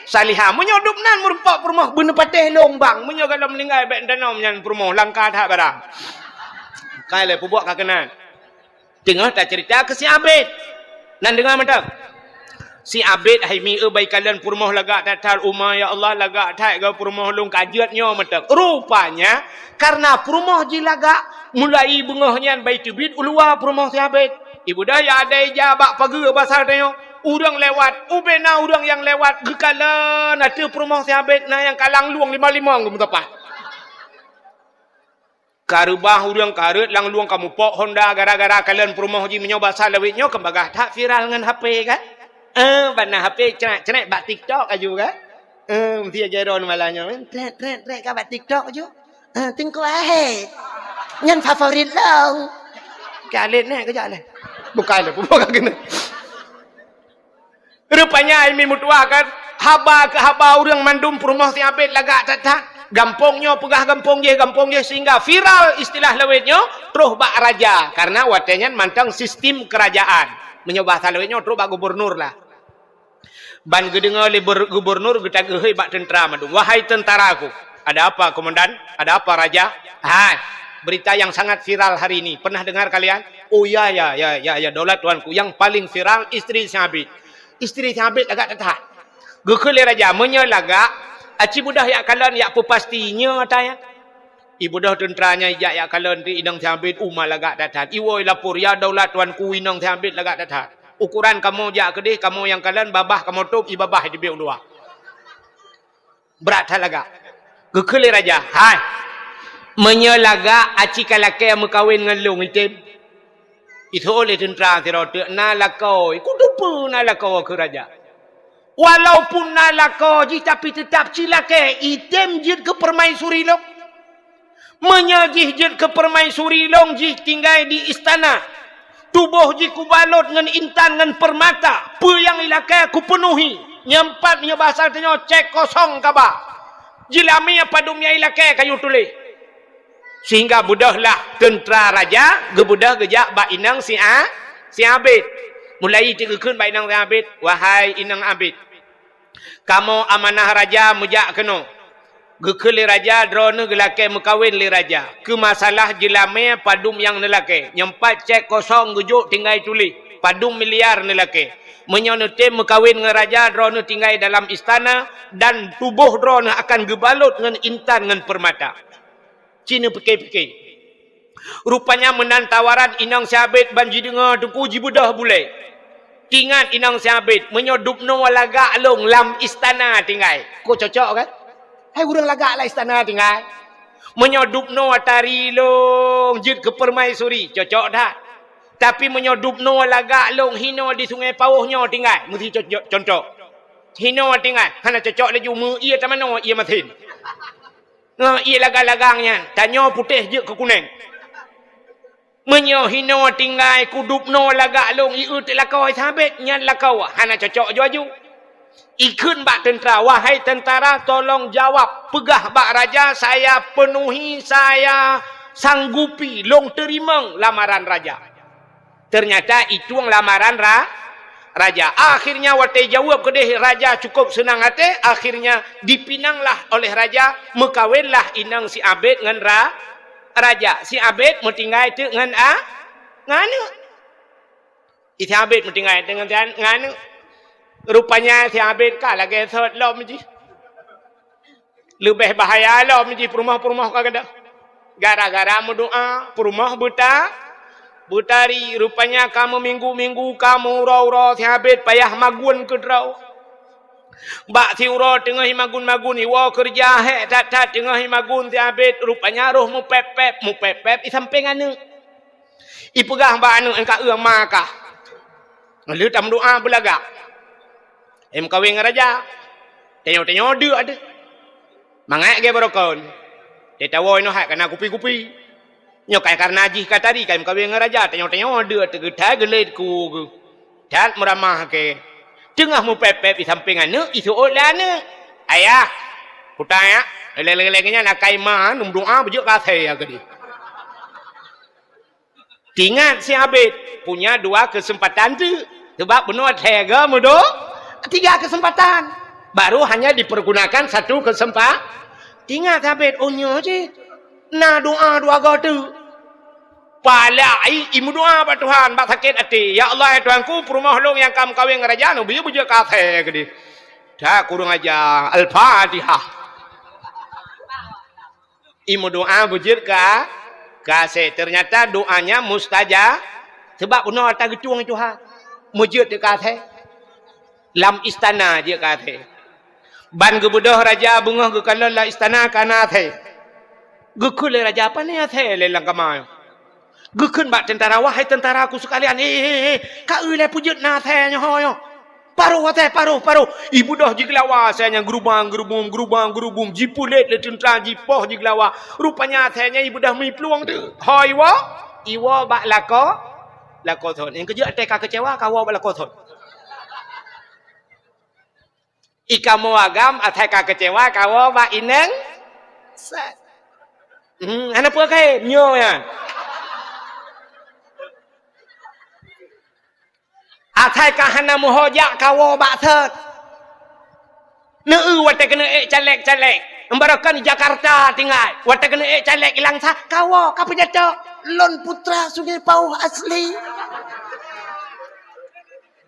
[SPEAKER 2] salihah menyodup nan merupak rumah bener patih lombang menyogal melinggai baik danom nyan rumah langkah tak barang kaya pubuak kakenan tengah tak cerita ke si Abid nan dengar mantap si Abid haimi baik kalian purmoh lagak tatal umah ya Allah lagak tak ke purmoh long kajiatnya matak rupanya karena purmoh ji lagak mulai bengahnya baik tubit ulua purmoh si Abid ibu dah ya ada jabak pagi basar tanya urang lewat ubena urang yang lewat gekalan ada purmoh si Abid na yang kalang luang 55 kamu tepat karubah urang karut lang luang kamu pok Honda gara-gara kalian purmoh ji menyoba salawitnya kembagah tak viral dengan HP kan bana HP cenak bak TikTok aja kan. Mesti aja ron malahnya. Trek ka bak TikTok aja. Tengko nyan favorit long. Kalit ni kejap lah. Bukan kena. Rupanya Aimin mutua kan haba orang mandum rumah si Abid lagak tatak. Gampongnya pegah gampong je sehingga viral istilah lawitnya terus bak raja karena watenya mantang sistem kerajaan. Menyobah salawitnya terus bak gubernur lah. Ban gedengar oleh gubernur kita gehei bak tentera madu. Wahai tentaraku, ada apa komandan? Ada apa raja? Berita yang sangat viral hari ini. Pernah dengar kalian? Oh ya daulat tuanku yang paling viral istri Syabid. Istri Syabid agak tetap. Gekeli raja menyelaga aci budah yak kalian yak pastinya tanya. Ibu dah tenteranya yak kalian di inang Syabid umah lagak datang. Iwoi lapor ya daulat tuanku inang Syabid lagak datang. Ukuran kamu jak kedih kamu yang kalian babah kamu tup ibabah di biu dua. Berat halaga. Gekeli raja. Menyelaga aci kalake yang mengkawin dengan long itim. Itu oleh tentera tirote nalakau. Kudupu nalakau ke raja. Walaupun nalakau ji tapi tetap cilake itim jid ke permaisuri long. Menyajih jid ke permaisuri long ji tinggal di istana. Tubuh jiku balut dengan intan dengan permata. Apa yang ilakai aku penuhi. Nyempat nya bahasa tanya cek kosong kaba. Jilami apa dumia ilakai kayu tulis. Sehingga budahlah tentera raja. Gebudah gejak bak inang si Abid. Mulai tinggalkan bak inang si Abid. Wahai inang Abid. Kamu amanah raja mujak kena. Gekeli raja drone gelake mekawin li raja. Ke masalah jelame padum yang nelake. Nyempat cek kosong gujuk tinggal tulis. Padum miliar nelake. Menyonete mekawin dengan raja drone tinggal dalam istana dan tubuh drone akan gebalut dengan intan dengan permata. Cina pekei-pekei. Rupanya menan tawaran inang Syabid banji dengar tungku jibudah bulai. Tingat inang Syabid menyodup no lagak long lam istana tinggal. Kok cocok kan? Hai urang lagak lah istana tinggal. Menyodup no atari long jid ke permaisuri. Cocok dah. Tapi menyodup no lagak long hino di sungai pauhnya tinggal. Mesti contoh. Hino tinggal. Hana cocok lagi umur ia tak mana ia matin. Ia lagang-lagangnya. Tanya putih je ke kuning. Menyo hino tinggal kudup no lagak long ia telakau Syabid nyan lakau. Hana cocok jo. Ikut bak tentera, wahai tentara tolong jawab. Pegah bak raja, saya penuhi, saya sanggupi, long terima lamaran raja. Ternyata itu yang lamaran raja. Akhirnya waktu jawab kedih raja cukup senang hati. Akhirnya dipinanglah oleh raja, mekawinlah inang si Abid dengan raja. Si Abid mentinggal itu dengan nganu. Si Abid mentinggal dengan nganu. Rupanya si Abid kalah gesot lom je. Lebih bahaya lom je perumah-perumah kagak. Gara-gara berdoa, perumah butari. Rupanya kamu minggu-minggu kamu raw si Abid payah magun ke draw. Bak si uro tengah magun-magun iwa kerja tak tengah magun si Abid. Rupanya roh mu pep i samping anu. I pegah bak anu engkau makah. Lalu tam doa belagak. Kawin dengan raja. Tengok-tengok dia ada. Mangat ke berokon. Dia tahu ini hak kena kupi-kupi. Nyokai karena najih kata tadi. Kawin dengan raja. Tengok-tengok dia. Tergetai gelit ku. Dan meramah ke. Tengah mu pep di samping anu. Isu olah anu. Ayah. Putar ya. Leleng-lelengnya nak kaimah. Doa berjuk kasih ya ke dia. Ingat si Abid. Punya 2 kesempatan tu. Sebab benar tega mudo. 3 kesempatan. Baru hanya dipergunakan 1 kesempatan. Ingat Abid. Oh nyo je. Nah doa 2 tu. Palai imu doa pada Tuhan. Bak sakit hati. Ya Allah ya Tuhanku. Perumah long yang kamu kawin dengan raja. Biar berjuk kasih ke dia. Dah kurung aja. Al-Fatihah. Imu doa berjuk kasih. Ternyata doanya mustajab. Sebab benar tak getuang Tuhan. Mujud dia kasih. Lam istana dia kata. Ban gebudah raja bungah gekala la istana kana the. Gekul raja apa ni the lelang kamai. Gekun bak tentara wahai tentara aku sekalian. Ka le pujud na the nyo. Paruh paruh. Ibu dah jiglawa saya gerubang jipulet le tentara jipoh jiglawa. Rupanya the nya ibu dah mi peluang tu. Hoi wa iwa bak lako thon. Yang kerja atek kecewa kawa bak lako thon. Ika muagam atai kecewa kawo ba ineng set. Ana apa kai nyo ya. Atai ka hana muhojak kawo ba thet. Neu wate kena calek. Embarakan di Jakarta tinggal. Wate kena calek ilang sa kawo ka penyato lon putra Sungai Pauh asli.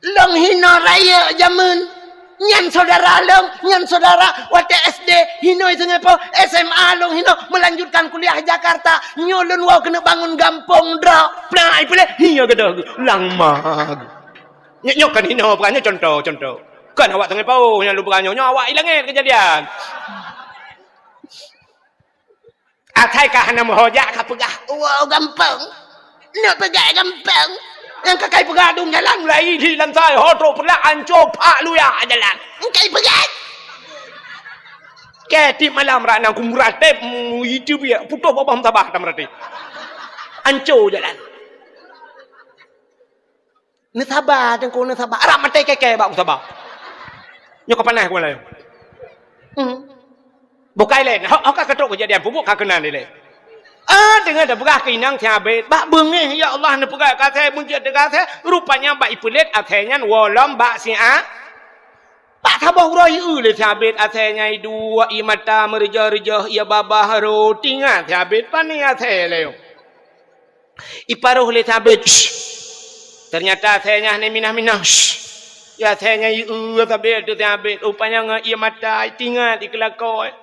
[SPEAKER 2] Long hina raya zaman. Nyan saudara long, nyan saudara waktu SD hino Sungai Pauh, SMA long hino melanjutkan kuliah Jakarta. Nyolon wau kena bangun gampong dra. Plai pula hiya gedah lang mag. Nyok kan hino bukannya contoh. Kan awak Sungai Pauh yang lu bukannya awak ilangin kejadian. Atai ka hana mohojak ka pegah. Wow gampang. Nak pegah gampang. Yang kakai pegadung jalan mulai di lantai hoto pelak ancur pak lu ya jalan. Kakai pegat. Ketip malam rak nang kumratep itu dia putus babam tabah tam rati. Ancur jalan. Ni sabar dan kau ni sabar. Arak mati keke bak sabar. Nyok panas ku lain. Bukai lain. Hok ka ketok kejadian pupuk ka kenan ni lain. Dengan dah berah keinang tiabet. Bak bengih ya Allah ni pegat kata muncul dekat saya. Rupanya bak ipulit akhirnya walam bak si'a. Bak tabah urai le tiabet akhirnya dua imata merjah-rejah ia babah ro tinggal tiabet pani akhir leo. Iparuh le tiabet. Ternyata akhirnya ni minah-minah. Ya akhirnya tiabet tu tiabet. Rupanya ia mata tinggal di kelakoi.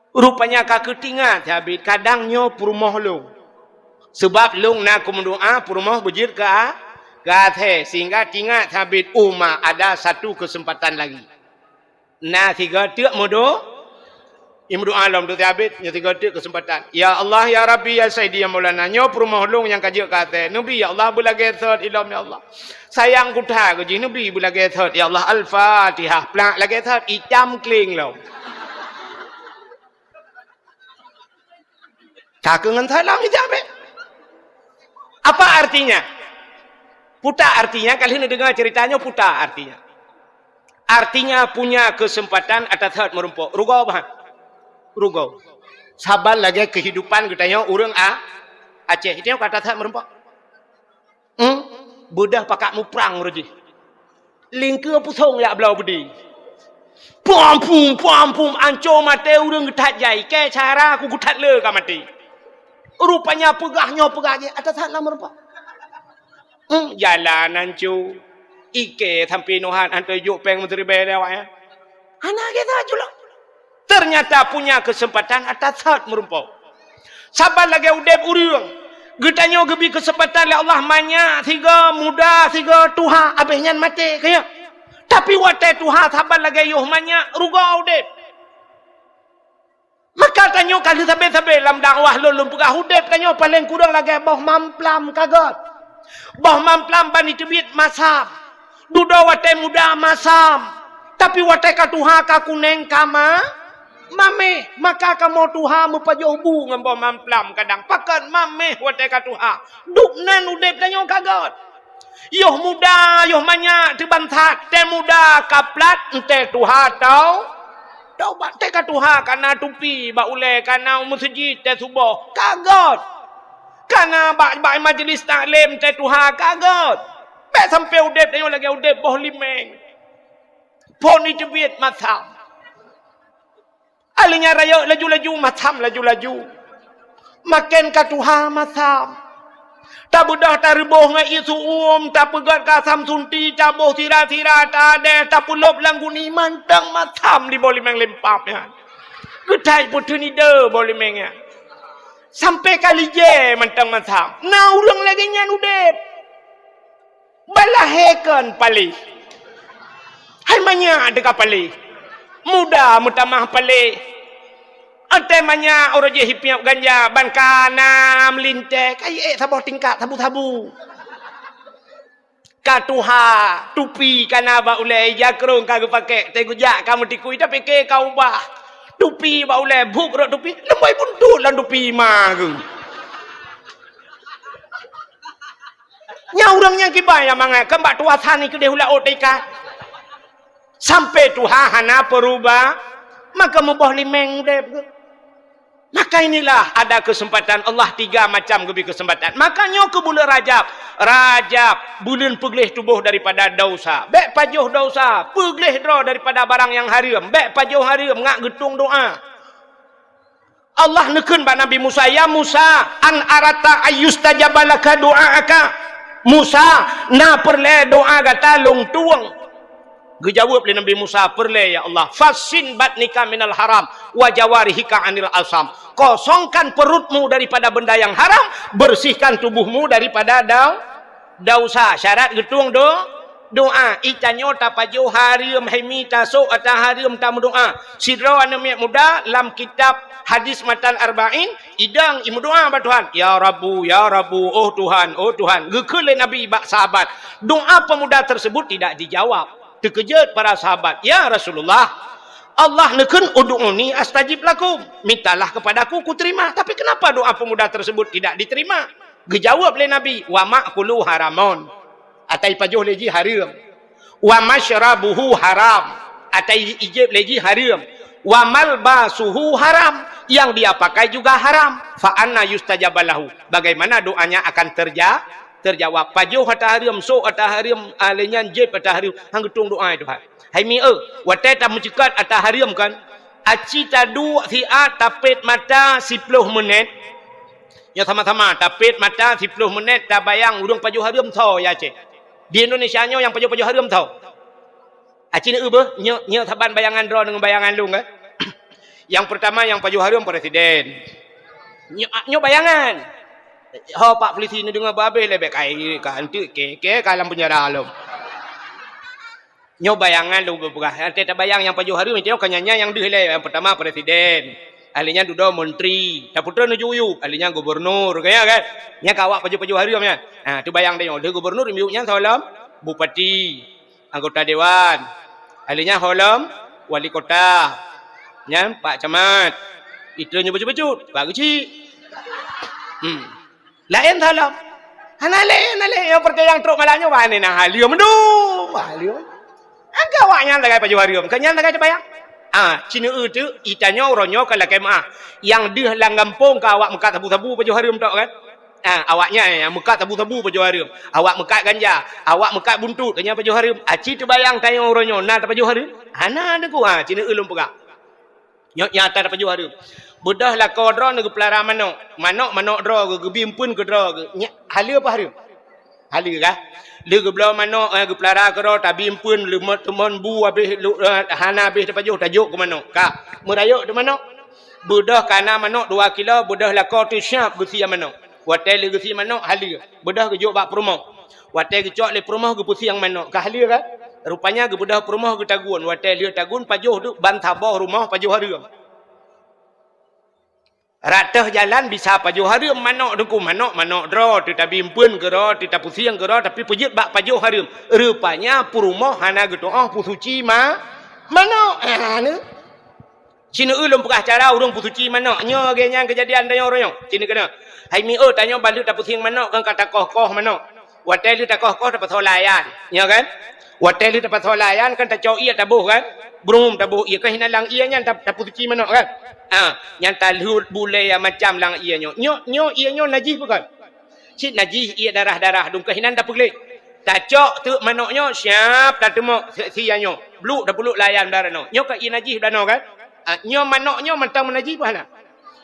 [SPEAKER 2] Rupanya kakak tinggal habis kadangnya perumah long. Sebab long nak mendoa perumah berjir ke athe sehingga tinggal habis umma ada 1 kesempatan lagi. Nah 3 tiak modo imdu alam tu habis nya 3 tiak kesempatan. Ya Allah ya Rabbi ya Sayyidi ya Maulana nyo perumah long yang kajik ke athe. Nabi ya Allah bulage thot ilam ya Allah. Sayang kutha ke ji Nabi bulage thot ya Allah Al-Fatihah. Plak lage thot icam kling lo. Kakengan salam itu apa? Apa artinya? Puta artinya, kalian dengar ceritanya puta artinya. Artinya punya kesempatan atas hak merumpuk. Rugau apa? Rugau. Sabar lagi kehidupan kita yang orang Aceh. Itu yang kata hak merumpuk. Budah pakakmu perang roji. Lingkir pusong ya belau bedi. Pum ancur mati orang getat jai. Ke cara aku getat le ka mati. Rupanya pegahnya atas hak merumpuk. Jalan ancur. Ike sampai nuhan antai juk peng menteri bayar ya. Anak kita julak. Ternyata punya kesempatan atas hak merumpau. Sabar lagi udep urang. Getanya gebi kesempatan oleh Allah banyak, tiga muda, tiga tuha, habisnya mati kaya. Tapi watai tuha sabar lagi yuh banyak, ruga udep. Maka tanya kali sampai dalam dakwah lulum pegah udep tanya paling kurang lagi boh mamplam kagot. Boh mamplam bani tebit masam. Duda watai muda masam. Tapi watai katuha kakuneng kama. Mame. Maka kamu tuha mupajoh bu ngambo mamplam kadang. Pakan mame watai katuha. Duknan udep tanya kagot. Yoh muda, yoh banyak tebantat. Te muda kaplat. Ente tuha tau. Tau bak te katuha kana tupi. Bak ule kana masjid te subuh. Kagot. Kana bak majlis taklim te tuha kagot. Baik sampai udep tengok lagi udep boh limeng. Poni tebit matam. Alinya raya laju-laju matam laju-laju. Makin katuha matam. Tak budah tak ribuh ngai isu tak pegat kasam sunti, tak boh tira-tira, tak ada, tak pulop langguni mantang matam di boh limeng lempap ya. Getai putun ide boh limengnya. Sampai kali je mantang matam. Nah urang lagi nyan udep. Balahekan pali. Hai banyak dekat pali. Muda mutamah pali. Ante banyak orang je hipiap ganja. Bankana melintek. Kaya sabuh tingkat tabu-tabu. Katuha. Tupi kana ba ulai. Jakrung kagu pakai. Tegujak kamu tikui. Tapi ke kau ubah. Tupi ba ulai. Buk rok tupi. Lembai buntut lah tupi mah. Nya orangnya kibai yang mangai kembak tuasan ni kedeh hula otika. Sampai Tuhan hana perubah, maka mubah limeng dep. Maka inilah ada kesempatan Allah 3 macam gebi kesempatan. Makanya ke bulan Rajab. Rajab bulan pegleh tubuh daripada dosa. Bek pajuh dosa, pegleh draw daripada barang yang haram. Bek pajuh haram ngak getung doa. Allah neken ba Nabi Musa, ya Musa, an arata ayustajabalaka doaaka. Musa na perle doa gata long tuang. Gejawab oleh Nabi Musa, perle ya Allah. Fasin batnika minal haram wa jawarihika anil asam. Kosongkan perutmu daripada benda yang haram, bersihkan tubuhmu daripada dosa. Syarat getung doa. Itanyo tapajo harium hemi taso atau harium tamu doa. Sidro anak muda dalam kitab hadis matan arba'in idang imu doa ba Tuhan. Ya Rabbu, oh Tuhan, oh Tuhan. Gekele Nabi bak sahabat. Doa pemuda tersebut tidak dijawab. Terkejut para sahabat. Ya Rasulullah, Allah neken ud'uni astajib lakum. Mintalah kepadaku ku terima. Tapi kenapa doa pemuda tersebut tidak diterima? Gejawab oleh Nabi, wa ma'kulu haramun. Atai pajuh leji haram. Wa masyrabuhu haram. Atai ijib leji haram. Wa malbasuhu haram. Yang dia pakai juga haram. Fa anna yustajabalahu. Bagaimana doanya akan terjawab. Pajuh atau haram, so atau haram, alenyan jib atau haram. Hang getung doa itu. Hai mi watai tak mencekat atau haram kan. Aci tadu thiat tapit mata 10 menit. Ya sama-sama tapit mata 10 menit tak bayang urung pajuh haram tau ya cik. Di Indonesia nya yang pajuh haram tau. Aci ni nya taban bayangan draw dengan bayangan lu kan. Yang pertama yang pajuh haram presiden. Nya bayangan. Ho pak polisi ni dengan babe lebek kai kanti ke kalam penjara lu. Nya bayangan lu berbuah. Nanti tak bayang yang pajuh haram itu kanyanya yang dihile yang pertama presiden. Ahlinya duda menteri, tak putra nuju uyup, ahlinya gubernur, kaya kan? Nya kawak pajuh haram nya. Nah, tu bayang dia, dia gubernur imbunya salam bupati, anggota dewan. Ahlinya holam wali kota. Nya Pak Camat. Itunya becut-becut, Pak Kecil. Lain salam. Hanale yang percaya yang truk malahnya mana nah halium du. Halium. Agak awaknya lagai paju harium. Kanyan lagai cebayang. Cina tu itanya oronyo kalau kemah. Yang dia lang kampung ka awak mekat tabu-tabu paju harium tak kan? Awaknya yang mekat tabu-tabu paju harium. Awak mekat ganja, awak mekat buntut kanya paju harium. Ci terbayang tanya oronyo na paju harium. Ana ada ku Cina ulum pegak. Nyata paju harium. Budah lah kau dra nak pelara manok. Manok dra ke bimpun ke dra ke. Hala apa harium? Hala kah? Lu ke belah manok ke pelara ke dra tak bimpun lu teman bu habis hana habis tajuk ke manok. Kak, merayuk de manok. Budah kana manok 2 kilo, budah lah kau tu siap gesi manok. Watel gesi manok hala. Budah ke jok bak perumah. Watel ke cok le perumah ke pusi yang manok. Kah hala kah? Rupanya ke budah perumah ke tagun. Watel dia tagun pajuh tu bantabah rumah pajuh harium. Ratah jalan bisa pajuh harium manok deku manok dra tu tabi impun ke dra tu tapu siang ke dra tapi pujit bak pajuh harium rupanya purumah hana gitu pusuci manok ni Cina ulum pekah cara urung pusuci manok nya genya kejadian tanya orang Cina kena hai mi tanya balu tapu siang manok kan kata koh manok watel tu koh dapat solayan nya kan watel tu dapat solayan kan tak cau ia tabuh kan burung tabuh ia kan hinalang ia nya tapu suci manok kan yang talu bulai macam lang ia nyo ia nyo najis bukan cik najis ia darah dung kehinan dah pulih tak cok tu manoknya siap dah temuk sianyo bluk dah peluk layan darah no nyo ka ia najis dah no kan nyo manoknya mentang menajis pahala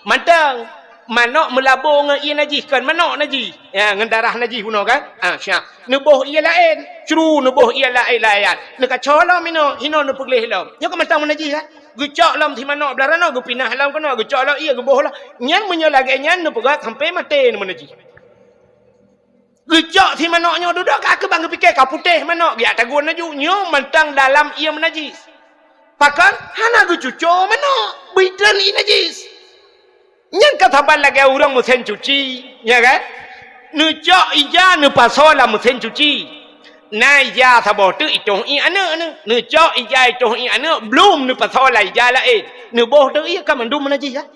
[SPEAKER 2] mentang manok melabur dengan ia najis kan manok najis dengan darah najis puno kan siap nubuh ia lain curu nubuh ia lain nak colam hino nu pulih lam nyo ka mentang menajis kan gecak lam ti manok belarano gu pinah lam kono gecak lah ia geboh lah nyan menyo lagi nyan nu pegat sampai mati nu menaji gecak ti manoknya duduk ka ke bang fikir ka putih manok dia tagun naju nyo mentang dalam ia menajis pakan hana gu cuco manok bidan i najis nyan ka thabal lagi urang musen cuci ya kan nu cak ija nu pasola musen cuci nai ja thabo tu itong i ana nu cok ija itong i ana belum nu pasola ija lain nu boh tu ia kan mandum najis ah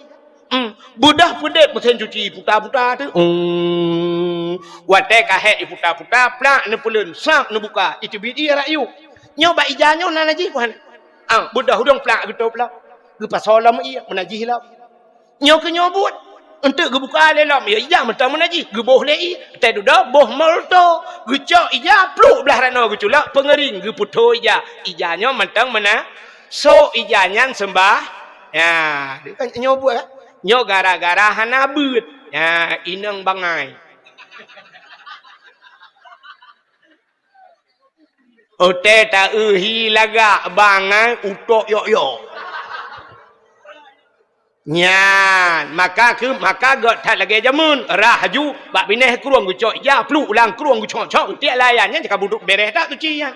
[SPEAKER 2] budah pudet mesin cuci puta-puta tu wate ka he puta-puta plak nu pulun sak nu buka itu bidi ra yu nyo ba ija nyo na najis puan budah hudung plak gitu plak ge pasola mu ia menajis lah nyo ke nyo buat untuk gebuka lelam ya ija mentang menajis geboh lei teh duda boh molto gecok ija pluk belah rano geculak pengering geputo ijanya mentang mena so ijanya sembah ya dia kan nyo buat nyo gara-gara hana beut ya inang bangai ote ta uhi laga bangai utok yok nyan maka got tak lagi jamun rahju bak bineh keruang gucok ya pluk ulang keruang gucok tiak layannya jika buduk beres tak tu cian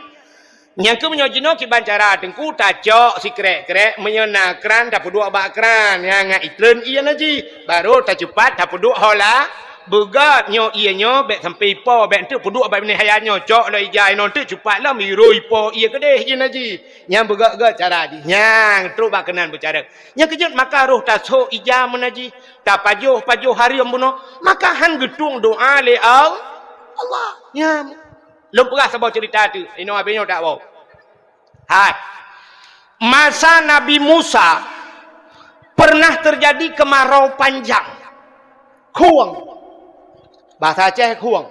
[SPEAKER 2] yang ke menyojino ki bancara tengku tacok si krek menyona kran tak puduk bak kran yang itlen iya naji baru tak cepat tak puduk hola begat nyo iya nyo bek sampai po bek tu puduk bak bineh hayanyo cok lo ijai non tu cepat lah miroi po iya kedeh iya naji yang begat cara di yang terus bak kenan bercara yang kejut maka roh tak so ija menaji tak pajuh hari buno maka han gedung doa le Allah ya lom pernah sebab cerita tu ino abinyo tak bau hai masa Nabi Musa pernah terjadi kemarau panjang kuang bahasa Aceh kuang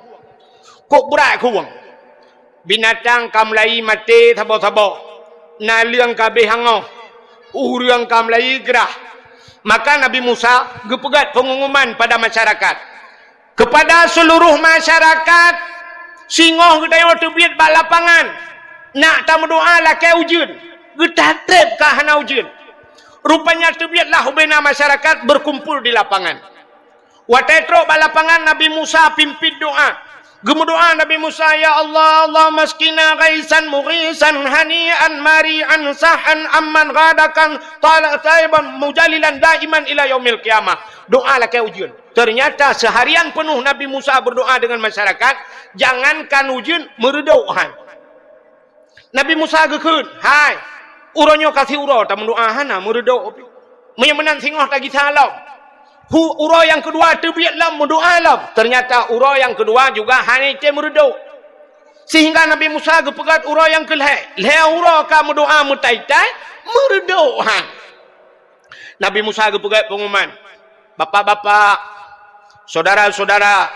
[SPEAKER 2] kok berat kuang binatang kamlai mati thabo na liang kabeh hangau urang kamlai gerah maka Nabi Musa gepegat pengumuman pada masyarakat kepada seluruh masyarakat singoh gedayo tebiat bak lapangan nak tamu doa lah ke ujun getatep ka hana ujun rupanya tebiatlah ubena masyarakat berkumpul di lapangan watetro bak lapangan Nabi Musa pimpin doa gemudoa Nabi Musa ya Allah Allah maskina ghaisan mughisan hanian marian sahan amman ghadakan taiban mujalilan daiman ila yaumil qiyamah doa lah ke ujun ternyata seharian penuh Nabi Musa berdoa dengan masyarakat jangankan ujun meredauhan Nabi Musa gekun hai uronyo kasih uro tak mendoa hana meredau menyemenan singoh tagi salam uro yang kedua terbiatlah mendoa lam ternyata uro yang kedua juga hanya meredau Sehingga Nabi Musa gepegat ura yang keleh. Leh ura kamu doa mutaitai meredohan. Nabi Musa gepegat pengumuman. Bapak-bapak, saudara-saudara,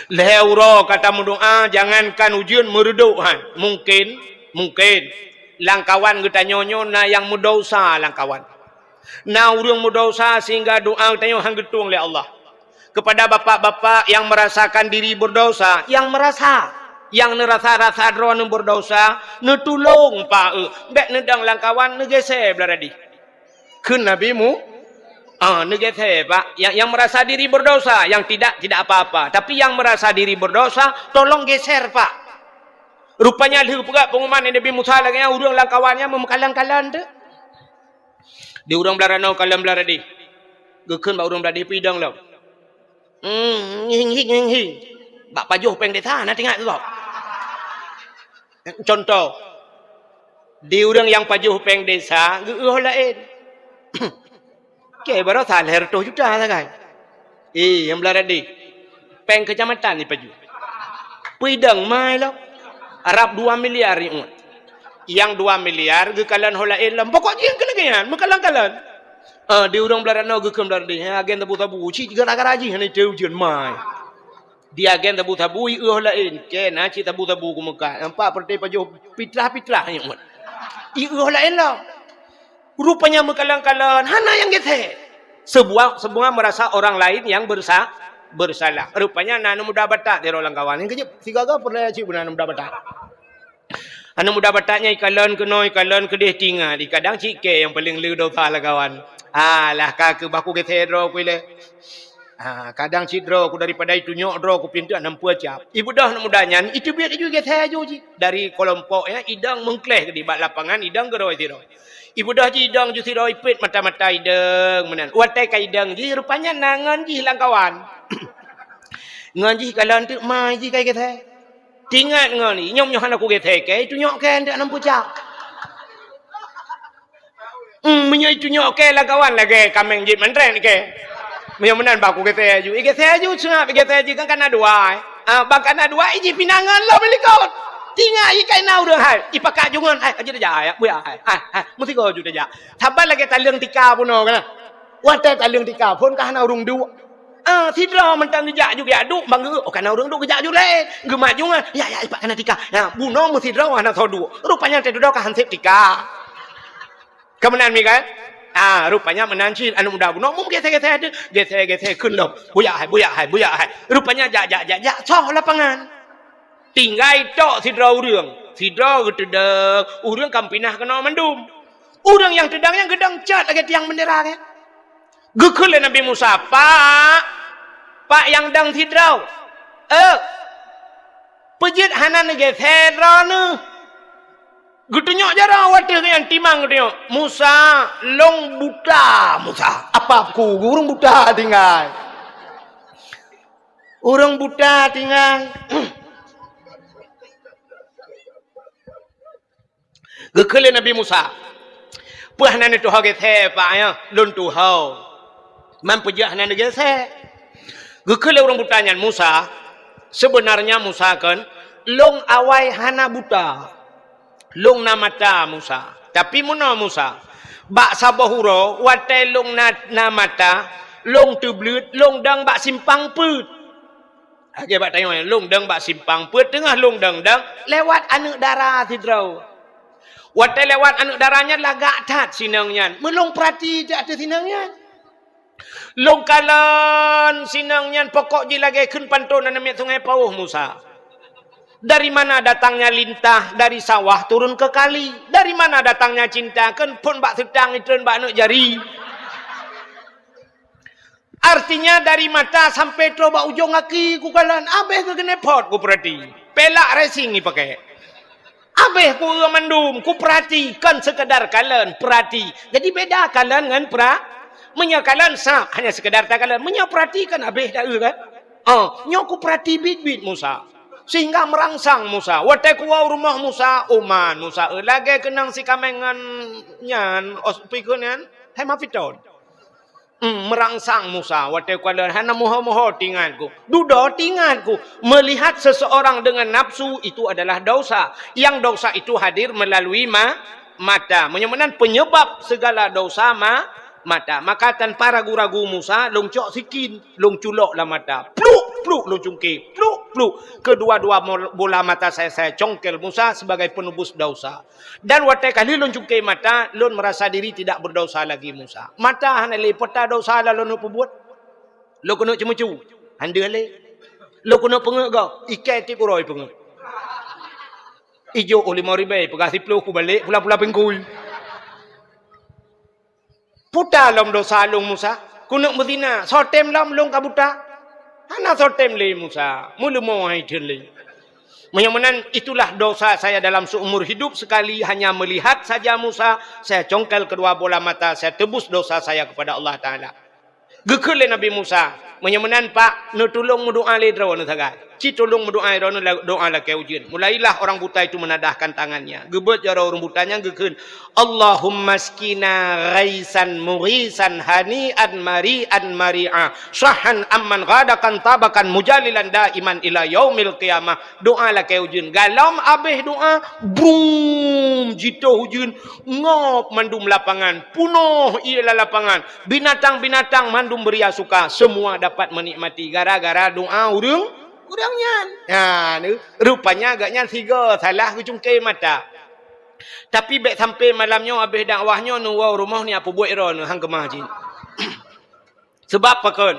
[SPEAKER 2] leh ura kata doa jangankan ujian meredohan. Mungkin langkawan kita nyonyo na yang mudosa langkawan. Na urang mudosa sehingga doa kita hang getung oleh Allah. Kepada bapak-bapak yang merasakan diri berdosa, yang nerasa drone berdosa, netulung pak bek nedang langkawan negese belaradi. Kun nabimu negese pak yang merasa diri berdosa, yang tidak apa-apa, tapi yang merasa diri berdosa tolong geser pak. Rupanya lih pula pengumuman Nabi Musa lagi urang langkawannya memekalang-kalan tu. Di urang belarano kalam belaradi. Gekun ba urang belaradi pidang lah. Hing. Bak pajuh peng desa nak tengok tu. Contoh. Di urang yang pajuh peng desa, geuh lain. Ke baru salher tu juta lah kan. Yang belaradi. Peng kecamatan ni pajuh. Pidang mai lah. Arab 2 miliar ni. Yang 2 miliar gekalan holain lah. Pokok yang kena mekalang-kalan. Di urang belarano gekem belaradi. Agen tabu-tabu. Cik juga nak raji. Ini dia ujian mai. Di agen tabu-tabu. Lain. Kena cik tabu-tabu ke Mekah. Nampak perti pajuh pitrah-pitrah. Iuh lain lah. Rupanya mekalang-kalan. Hana yang gete. Sebuah merasa orang lain yang bersalah. Rupanya nana muda batak. Dia orang kawan. Yang kejap. Tiga-tiga pernah cik benar muda batak. Anak muda bataknya ikalan kedih tinggal. Kadang cik ke yang paling lu dosa lah kawan. Lah kakak baku ketero kuile. Kadang cidro aku daripada itu nyok dro aku pintu 60 jam. Ibu dah nak mudanya itu biar itu ketero ji. Dari kelompok ya idang mengkleh di bak lapangan idang geroi tiro. Ibu dah ji idang ju tiro ipit mata-mata idang menan. Watai ka idang ji rupanya nangan ji lang kawan. Ngan ji kalan tu mai ji kai ketero. Tinggal ngan ni nyom nyohan aku ketero ke itu nyok kan dak 60 jam. Menyo itu nyok ke lah kawan lagi kameng jit mentren ke. Menyo menan baku kete aju. Kete aju sengap kete aju kan kana dua. Bakana dua iji pinangan lo belikot. Tinggal ikai nau dah hai. Ipaka jungan hai aja dah ya. Buya hai. Mesti kau juga dah. Sabar lagi talung tika pun kan. Wate talung tika pun kana urung du. Tidra mentang gejak juga aduk bangga. Kana urung du gejak juga lain. Gemak jungan. Ya ipak kana tika. Buno mesti tidra ana thodu. Rupanya tidra ka hansip tika. Kemenan mi kan? Rupanya menanci anu muda buno mum gete kun lom. Buya hai. Rupanya jak soh lapangan. Tinggai tok sidra urang. Sidra gedeng, urang kampinah kena mendum. Urang yang tedangnya gedang cat lagi tiang bendera kan. Gekul Nabi Musa, Pak yang dang sidra. Pejit hanan gete rana. Gutunyok jarang wadah yang timang gutunyok. Musa long buta Musa. Apa aku urang buta tinggal. Urang buta tinggal. Gekele Nabi Musa. Puah nan itu hage the pak ya lon tu hau. Man pejah nan ge the. Gekele urang buta nyan Musa. Sebenarnya Musa kan long awai hana buta. Long na mata Musa. Tapi muna Musa. Bak sabahuro, watai long na mata, long tu blut, long dang bak simpang put. Okey bak tanya long dang bak simpang put, tengah long dang lewat anak darah tidrau. Watai lewat anak darahnya lagak tat sinangnya. Melong perhati tak ada sinangnya. Long kalan sinangnya pokok je lagi kun pantun namanya sungai Pauh Musa. Dari mana datangnya lintah dari sawah turun ke kali? Dari mana datangnya cinta? Kan pun bak sedang itu bak nak jari. Artinya dari mata sampai coba ujung kaki ku kalan. Abeh ke kena pot ku perhati. Pelak racing ni pakai. Abeh ku mendum ku perhatikan sekedar kalan perhati. Jadi beda kalan dengan menyakalan sah hanya sekedar tak kalan. Menyaperhatikan abeh dah kan? Nyok ku perhati bit-bit Musa. Sehingga merangsang Musa. Watai kuau rumah Musa. Oman Musa. Lagi kenang si kamengan nyan. Ospikun nyan. Hai mafiton. Merangsang Musa. Watai kuala hana moho-moho tinganku. Duda tinganku. Melihat seseorang dengan nafsu itu adalah dosa. Yang dosa itu hadir melalui mata. Menyebabkan penyebab segala dosa mata. Maka tanpa ragu-ragu Musa, long cok sikin, long culoklah mata. Pluk, long cungkir. Pluk. Kedua-dua bola mata saya congkel Musa sebagai penebus dosa. Dan watai kali long cungkir mata, long merasa diri tidak berdosa lagi Musa. Mata hana le peta dosa lah long perbuat. Lo kena cemucu. Handa le. Lo kena pengek kau. Ikai tip uroi pengek. Ijo oleh maribai pegasi peluh ku balik pula-pula pengkul. Puta lom dosa long Musa. Kunuk berzina. Sotem lom long kabuta. Hana sotem le Musa. Mula mau hai le. Menyamanan itulah dosa saya dalam seumur hidup. Sekali hanya melihat saja Musa. Saya congkel kedua bola mata. Saya tebus dosa saya kepada Allah Ta'ala. Gekul le Nabi Musa. Menyamanan Pak. Tolong berdoa le draw na sagai. Tolong berdoa doa lah kau ujian. Mulailah orang buta itu menadahkan tangannya. Gebet jara orang butanya gekun. Allahumma skina ghaisan mughisan hani'an mari'an mari'a. Sahan amman ghadakan tabakan mujalilan daiman ila yaumil qiyamah. Doa lah kau ujian. Galam abih doa. Boom. Jito ujian. Ngop mandum lapangan. Punuh ialah lapangan. Binatang-binatang mandum beria suka. Semua dapat menikmati. Gara-gara doa urang. Urangnya. Rupanya agaknya 3 salah kecungkir mata. Tapi baik sampai malamnya habis dakwahnya wow rumah ni apa buat ira hang kemah jin. Sebab apa kan?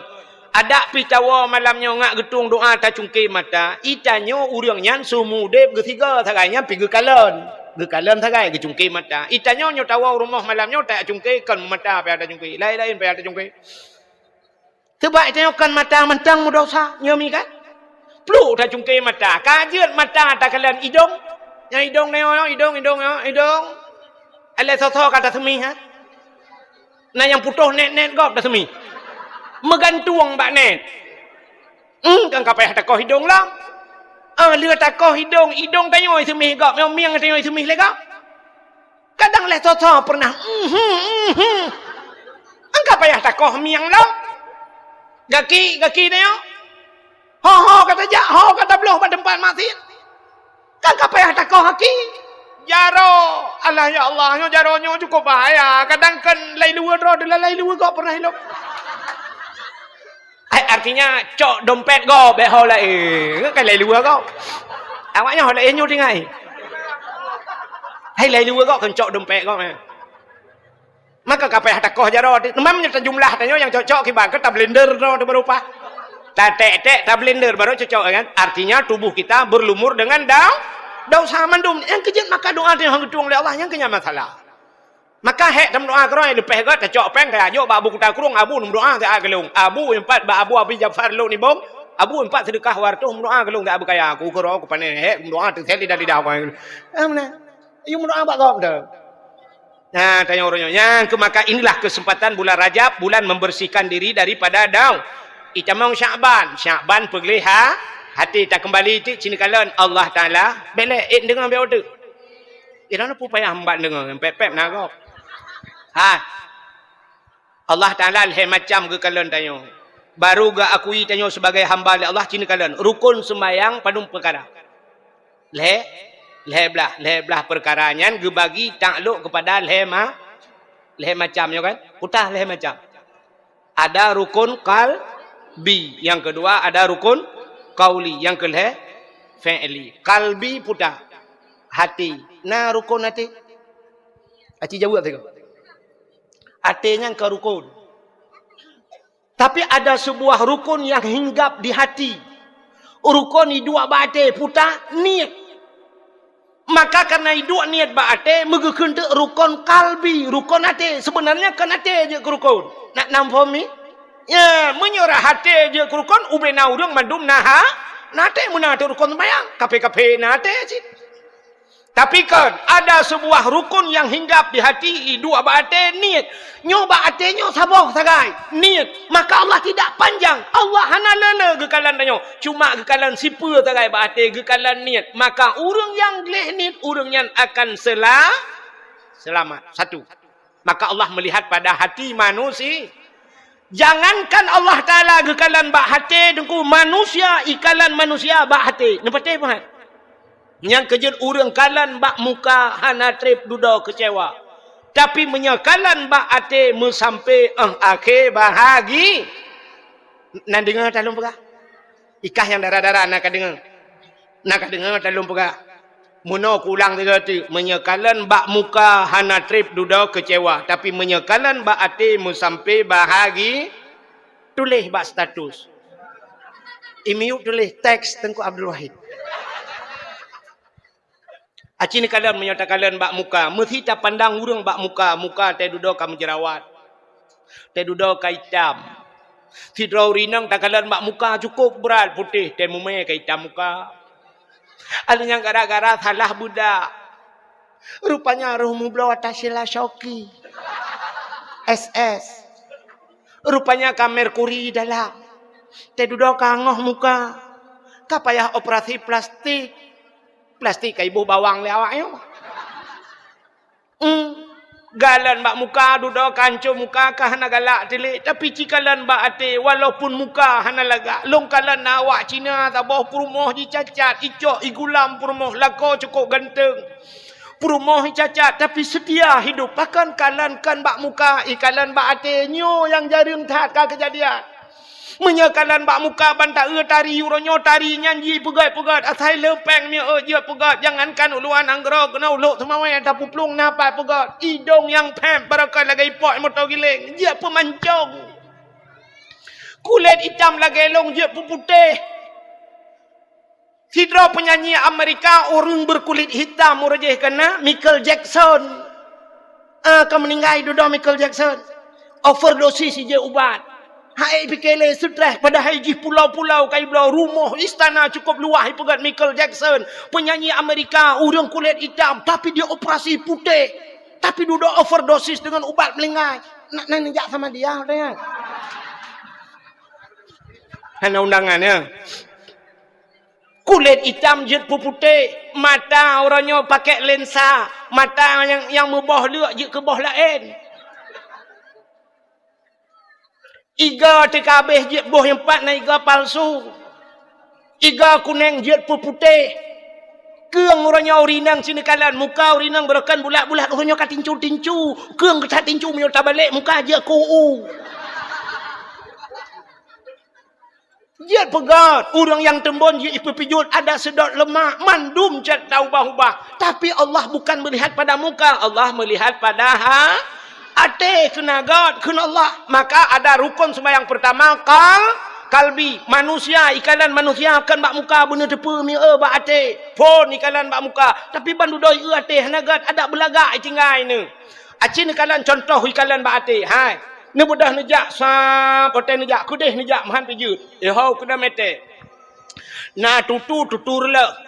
[SPEAKER 2] Ada pitawa malamnya ngak getung doa ta cungkir mata. Itanyo urangnya sumudep ketiga sagainya pergi kalon. Gekalan sagai ke cungkir mata. Itanyo nyo tawa rumah malamnya tak cungkir kan mata apa ada cungkir. Lain-lain apa ada cungkir. Sebab itanyo kan mata mentang dosa nyomi kan? Pluk dah cungkir mata. Kajian mata tak kalian hidung. Yang hidung ni hidung. Alai soso kata semi ha. Nah yang putuh net gop dah semi. Megantung bak net. Kan kapai takoh hidung lah. Lừa takoh hidung tanyo semi gop. Yang miang tanyo semi le gop. Kadang le soso pernah. Angka payah takoh miang lah. Gaki tanyo. Ho kata beluh pada tempat masjid. Kan kapayah takoh haki. Jaro. Allah ya Allah, jaronyo cukup bahaya. Kadang kan lai luar kau pernah hilang. Artinya cok dompet kau behol lah kan lai luar kau. Awaknya holak nyu tingai. Hai lai luar kau kan cok dompet kau. Maka kapayah takoh jaro. Memangnya jumlah tanyo yang cocok kibat ke blender tu berupa. Tak blender baru cocok kan. Artinya tubuh kita berlumur dengan dosa mandum. Yang kejut maka doa yang gedung oleh Allah yang kenya masalah. Maka hek dalam doa kerana lepas gat cocok peng kaya jo ba abu kita kurung abu num doa tak gelung. Abu empat ba abu abi Jafar lo ni bom. Abu empat sedekah wartu doa gelung tak abu kaya aku kero aku panen hek doa tertel lidah aku. Amna. Ayo doa bak gop dah. Nah, tanya orangnya. Yang maka inilah kesempatan bulan Rajab, bulan membersihkan diri daripada daun. Itamang Syakban pergi hati tak kembali ti cini kalan Allah Taala belek dengan be order. Irana pu payah hamba dengan pep nagok. Allah Taala le macam ke kalan tanyo. Baru ga akui tanyo sebagai hamba Allah cini kalan rukun sembahyang padum perkara. Le belah perkaranya ge bagi takluk kepada le macamnya kan. Putah le macam. Ada rukun kalbi, yang kedua ada rukun qauli, yang kelih fi'li. Kalbi putah hati. Nah rukun hati. Hati jawab tadi. Hatinya ke rukun. Tapi ada sebuah rukun yang hinggap di hati. Rukun ni dua bate putah niat. Maka karena dua niat bate megekun rukun kalbi, rukun hati. Sebenarnya kan hati je ke rukun. Nak nampak ni? Ya, menyerah hati je kurukon ubena urang mandum nate menate rukun sembahyang kape nate cik. Tapi kan ada sebuah rukun yang hinggap di hati dua bate niat. Nyoba hatinya saboh sagai niat. Maka Allah tidak panjang. Allah hana lele gekalan tanyo. Cuma gekalan sipa sagai bate gekalan niat. Maka urang yang gleh niat urang yang akan selamat. Satu. Maka Allah melihat pada hati manusia. Jangankan Allah Ta'ala gekalan bak hati dengku manusia ikalan manusia bak hati. Nampak tak faham? Yang kejut urang kalan bak muka hana trip duda kecewa. Tapi menyakalan bak hati sampai akhir bahagi. Nak dengar tak lum pegah? Ikah yang darah-darah nak dengar. Nak dengar tak lum pegah? Muno kulang tiga tu. Menyekalan bak muka hana trip duda kecewa. Tapi menyekalan bak hati sampai bahagi. Tulis bak status. Imiuk tulis teks Tengku Abdul Wahid. Aci ni kalian menyatakan bak muka. Mesti tak pandang urang bak muka. Muka teh duda kamu jerawat. Teh duda ka hitam. Tidrau rinang tak kalian bak muka cukup berat putih. Teh mumai ka hitam muka. Ada yang gara-gara salah budak. Rupanya roh mubla watasila Syauqi. SS. Rupanya ka merkuri dalam. Teh duduk kangoh muka. Ka payah operasi plastik. Plastik ka ibu bawang le awak yo. Galan bak muka duduk kanco muka ka hana galak telik. Tapi cikalan bak ate walaupun muka hana lagak. Long kalan awak Cina tabah perumoh di cacat. Icok igulam perumoh lako cukup ganteng. Perumoh cacat tapi setia hidup. Bahkan kalan kan bak muka ikalan bak ate nyo yang jaring tahat ka kejadian. Menyakalan bak muka bantak tari uronyo tari nyanyi pegat-pegat asai lepeng mi je pegat jangankan uluan anggera kena uluk semawai ada puplung napa pegat hidung yang pem barakal lagi pot motor giling je pemancong kulit hitam lagi long je putih sidra penyanyi Amerika orang berkulit hitam urajih kena Michael Jackson kamu meninggal duda Michael Jackson overdosis je ubat. Hai pikirlah stres pada haji pulau-pulau kai pulau rumah istana cukup luah pegat Michael Jackson penyanyi Amerika orang kulit hitam tapi dia operasi putih tapi duduk overdosis dengan ubat melingai nak nenjak sama dia kan hanya undangannya kulit hitam jet putih mata orangnya pakai lensa mata yang membah liak je ke bawah lain iga TKB jet boh yang 4 na iga palsu. Iga kuning jet putih. Keung orangnya urinang sini kalan. Muka urinang berakan bulat-bulat. Orangnya ka tincu-tincu. Keung kecat tincu menyerta balik. Muka jet ku'u. Jet pegat. Orang yang tembon jet pepijut. Ada sedot lemak. Mandum jet tahu ubah-ubah. Tapi Allah bukan melihat pada muka. Allah melihat pada ate kena God, kena Allah. Maka ada rukun sembahyang pertama kalbi. Manusia, ikalan manusia akan bak muka benda tepu mi bak ate. Pon ikalan bak muka. Tapi bandu doi ate hana God ada belagak tinggal ni. Aci ikalan contoh ikalan bak ate. Hai. Ni budah nejak sa poten nejak kudeh nejak mahan pijut. Hau kena mete. Na tutu rela.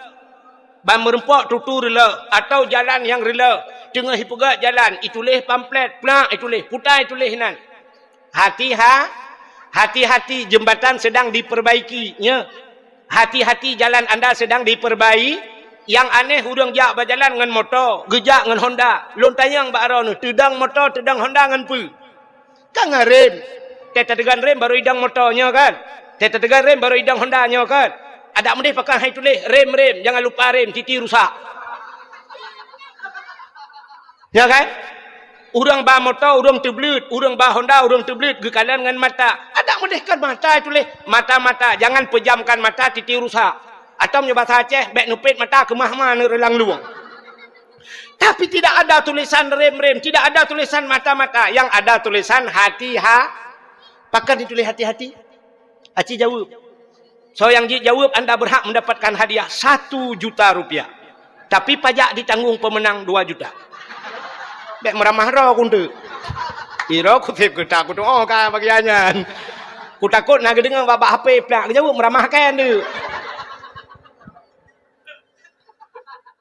[SPEAKER 2] Ban merempok tutu rela atau jalan yang rela. Tengah hipegat jalan, itulah pamflet, plak itulah, putai itulah nan. Hati-hati jembatan sedang diperbaikinya. Hati-hati jalan anda sedang diperbaiki. Yang aneh urang jak berjalan dengan motor, gejak dengan Honda. Lontayang bak arau ni, tedang motor, tedang Honda dengan pu. Kan rem. Teta tegan rem baru idang motornya kan. Teta tegan rem baru idang Hondanya kan. Ada mendih pakai hai tulis rem, jangan lupa rem, titi rusak. Ya kan? Urang ba motor, urang teblut, urang ba Honda, urang teblut, gekalan dengan mata. Ada mendihkan mata itu leh. Mata-mata, jangan pejamkan mata titi rusak. Atau menyebab Aceh, bek nupit mata kemah-mah relang luang. Tapi tidak ada tulisan rem, tidak ada tulisan mata-mata, yang ada tulisan hati-hati. Pakai ditulis hati-hati. Aci jawab. So yang jawab anda berhak mendapatkan hadiah 1 juta rupiah. Tapi pajak ditanggung pemenang 2 juta. Bek meramah roh kuntu. Iro kutip kita aku doa kan bagiannya. Ku takut nak dengar babak HP plak jauh meramahkan tu.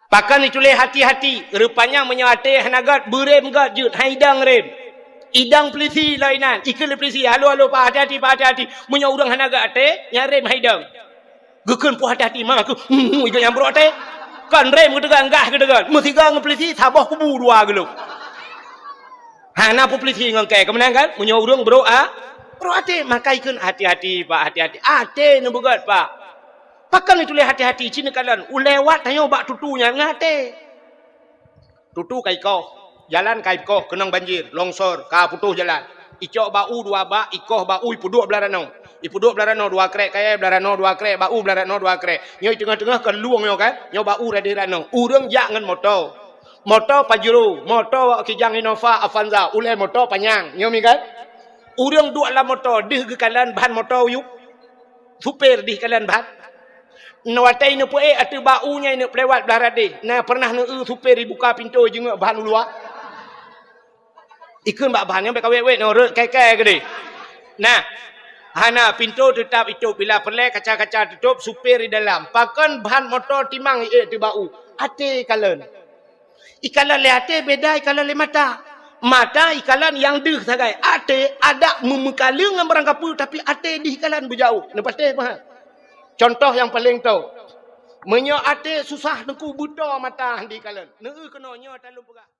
[SPEAKER 2] Pakan ditulis hati-hati. Rupanya menyate hanagat berem gat jut haidang rem. Idang polisi lainan. Ikut polisi. Halo pak hati-hati pak hati-hati. Munya urang hanagat te nyarem haidang. Gekeun pu hati-hati mak aku. Iga yang bro te. Kan rem ke degan gah ke degan. Mesti gang polisi sabah kubu 2 geluk. Hana polisi ngangkai kemenang kan? Munya urang bro Ro ate makai kun hati-hati pak, hati-hati. Ate nu begat pak. Pakan itu le hati-hati cina kalan. Ulewat tanyo bak tutunya ngate. Tutu kai ko. Jalan kai ko kenang banjir, longsor, ka putus jalan. Icok bau dua bak, ikoh bau ipuduk belarano. Ipuduk belarano dua krek kaya belarano dua krek, bau belarano dua krek. Nyoi tengah-tengah kan luang yo kan. Nyo bau radirano. Urang jak ngan motor. Motor Pajero, motor Kijang Innova Avanza, ulai motor panjang. Nyo mi kan? Urang dua lah motor, dih ke kalan bahan motor yuk. Super dih kalan bahan. Nawatai ni pun atu baunya ni pelewat belah radih. Nah pernah ni super dibuka pintu jenguk bahan luar. Ikun bak bahan yang berkawet-wet no rek kai-kai ke dia. Nah, hana pintu tetap itu bila pelai kaca-kaca tutup super di dalam. Pakan bahan motor timang tu bau. Ate kalan. Ikalan le ate beda ikalan le mata. Mata ikalan yang deh sagai. Ate ada memekaling dengan barang kapul tapi ate di ikalan berjauh. Nampak teh mah. Contoh yang paling tahu. Menyo ate susah nengku buta mata di kalan. Neu kena nyo talung pegak.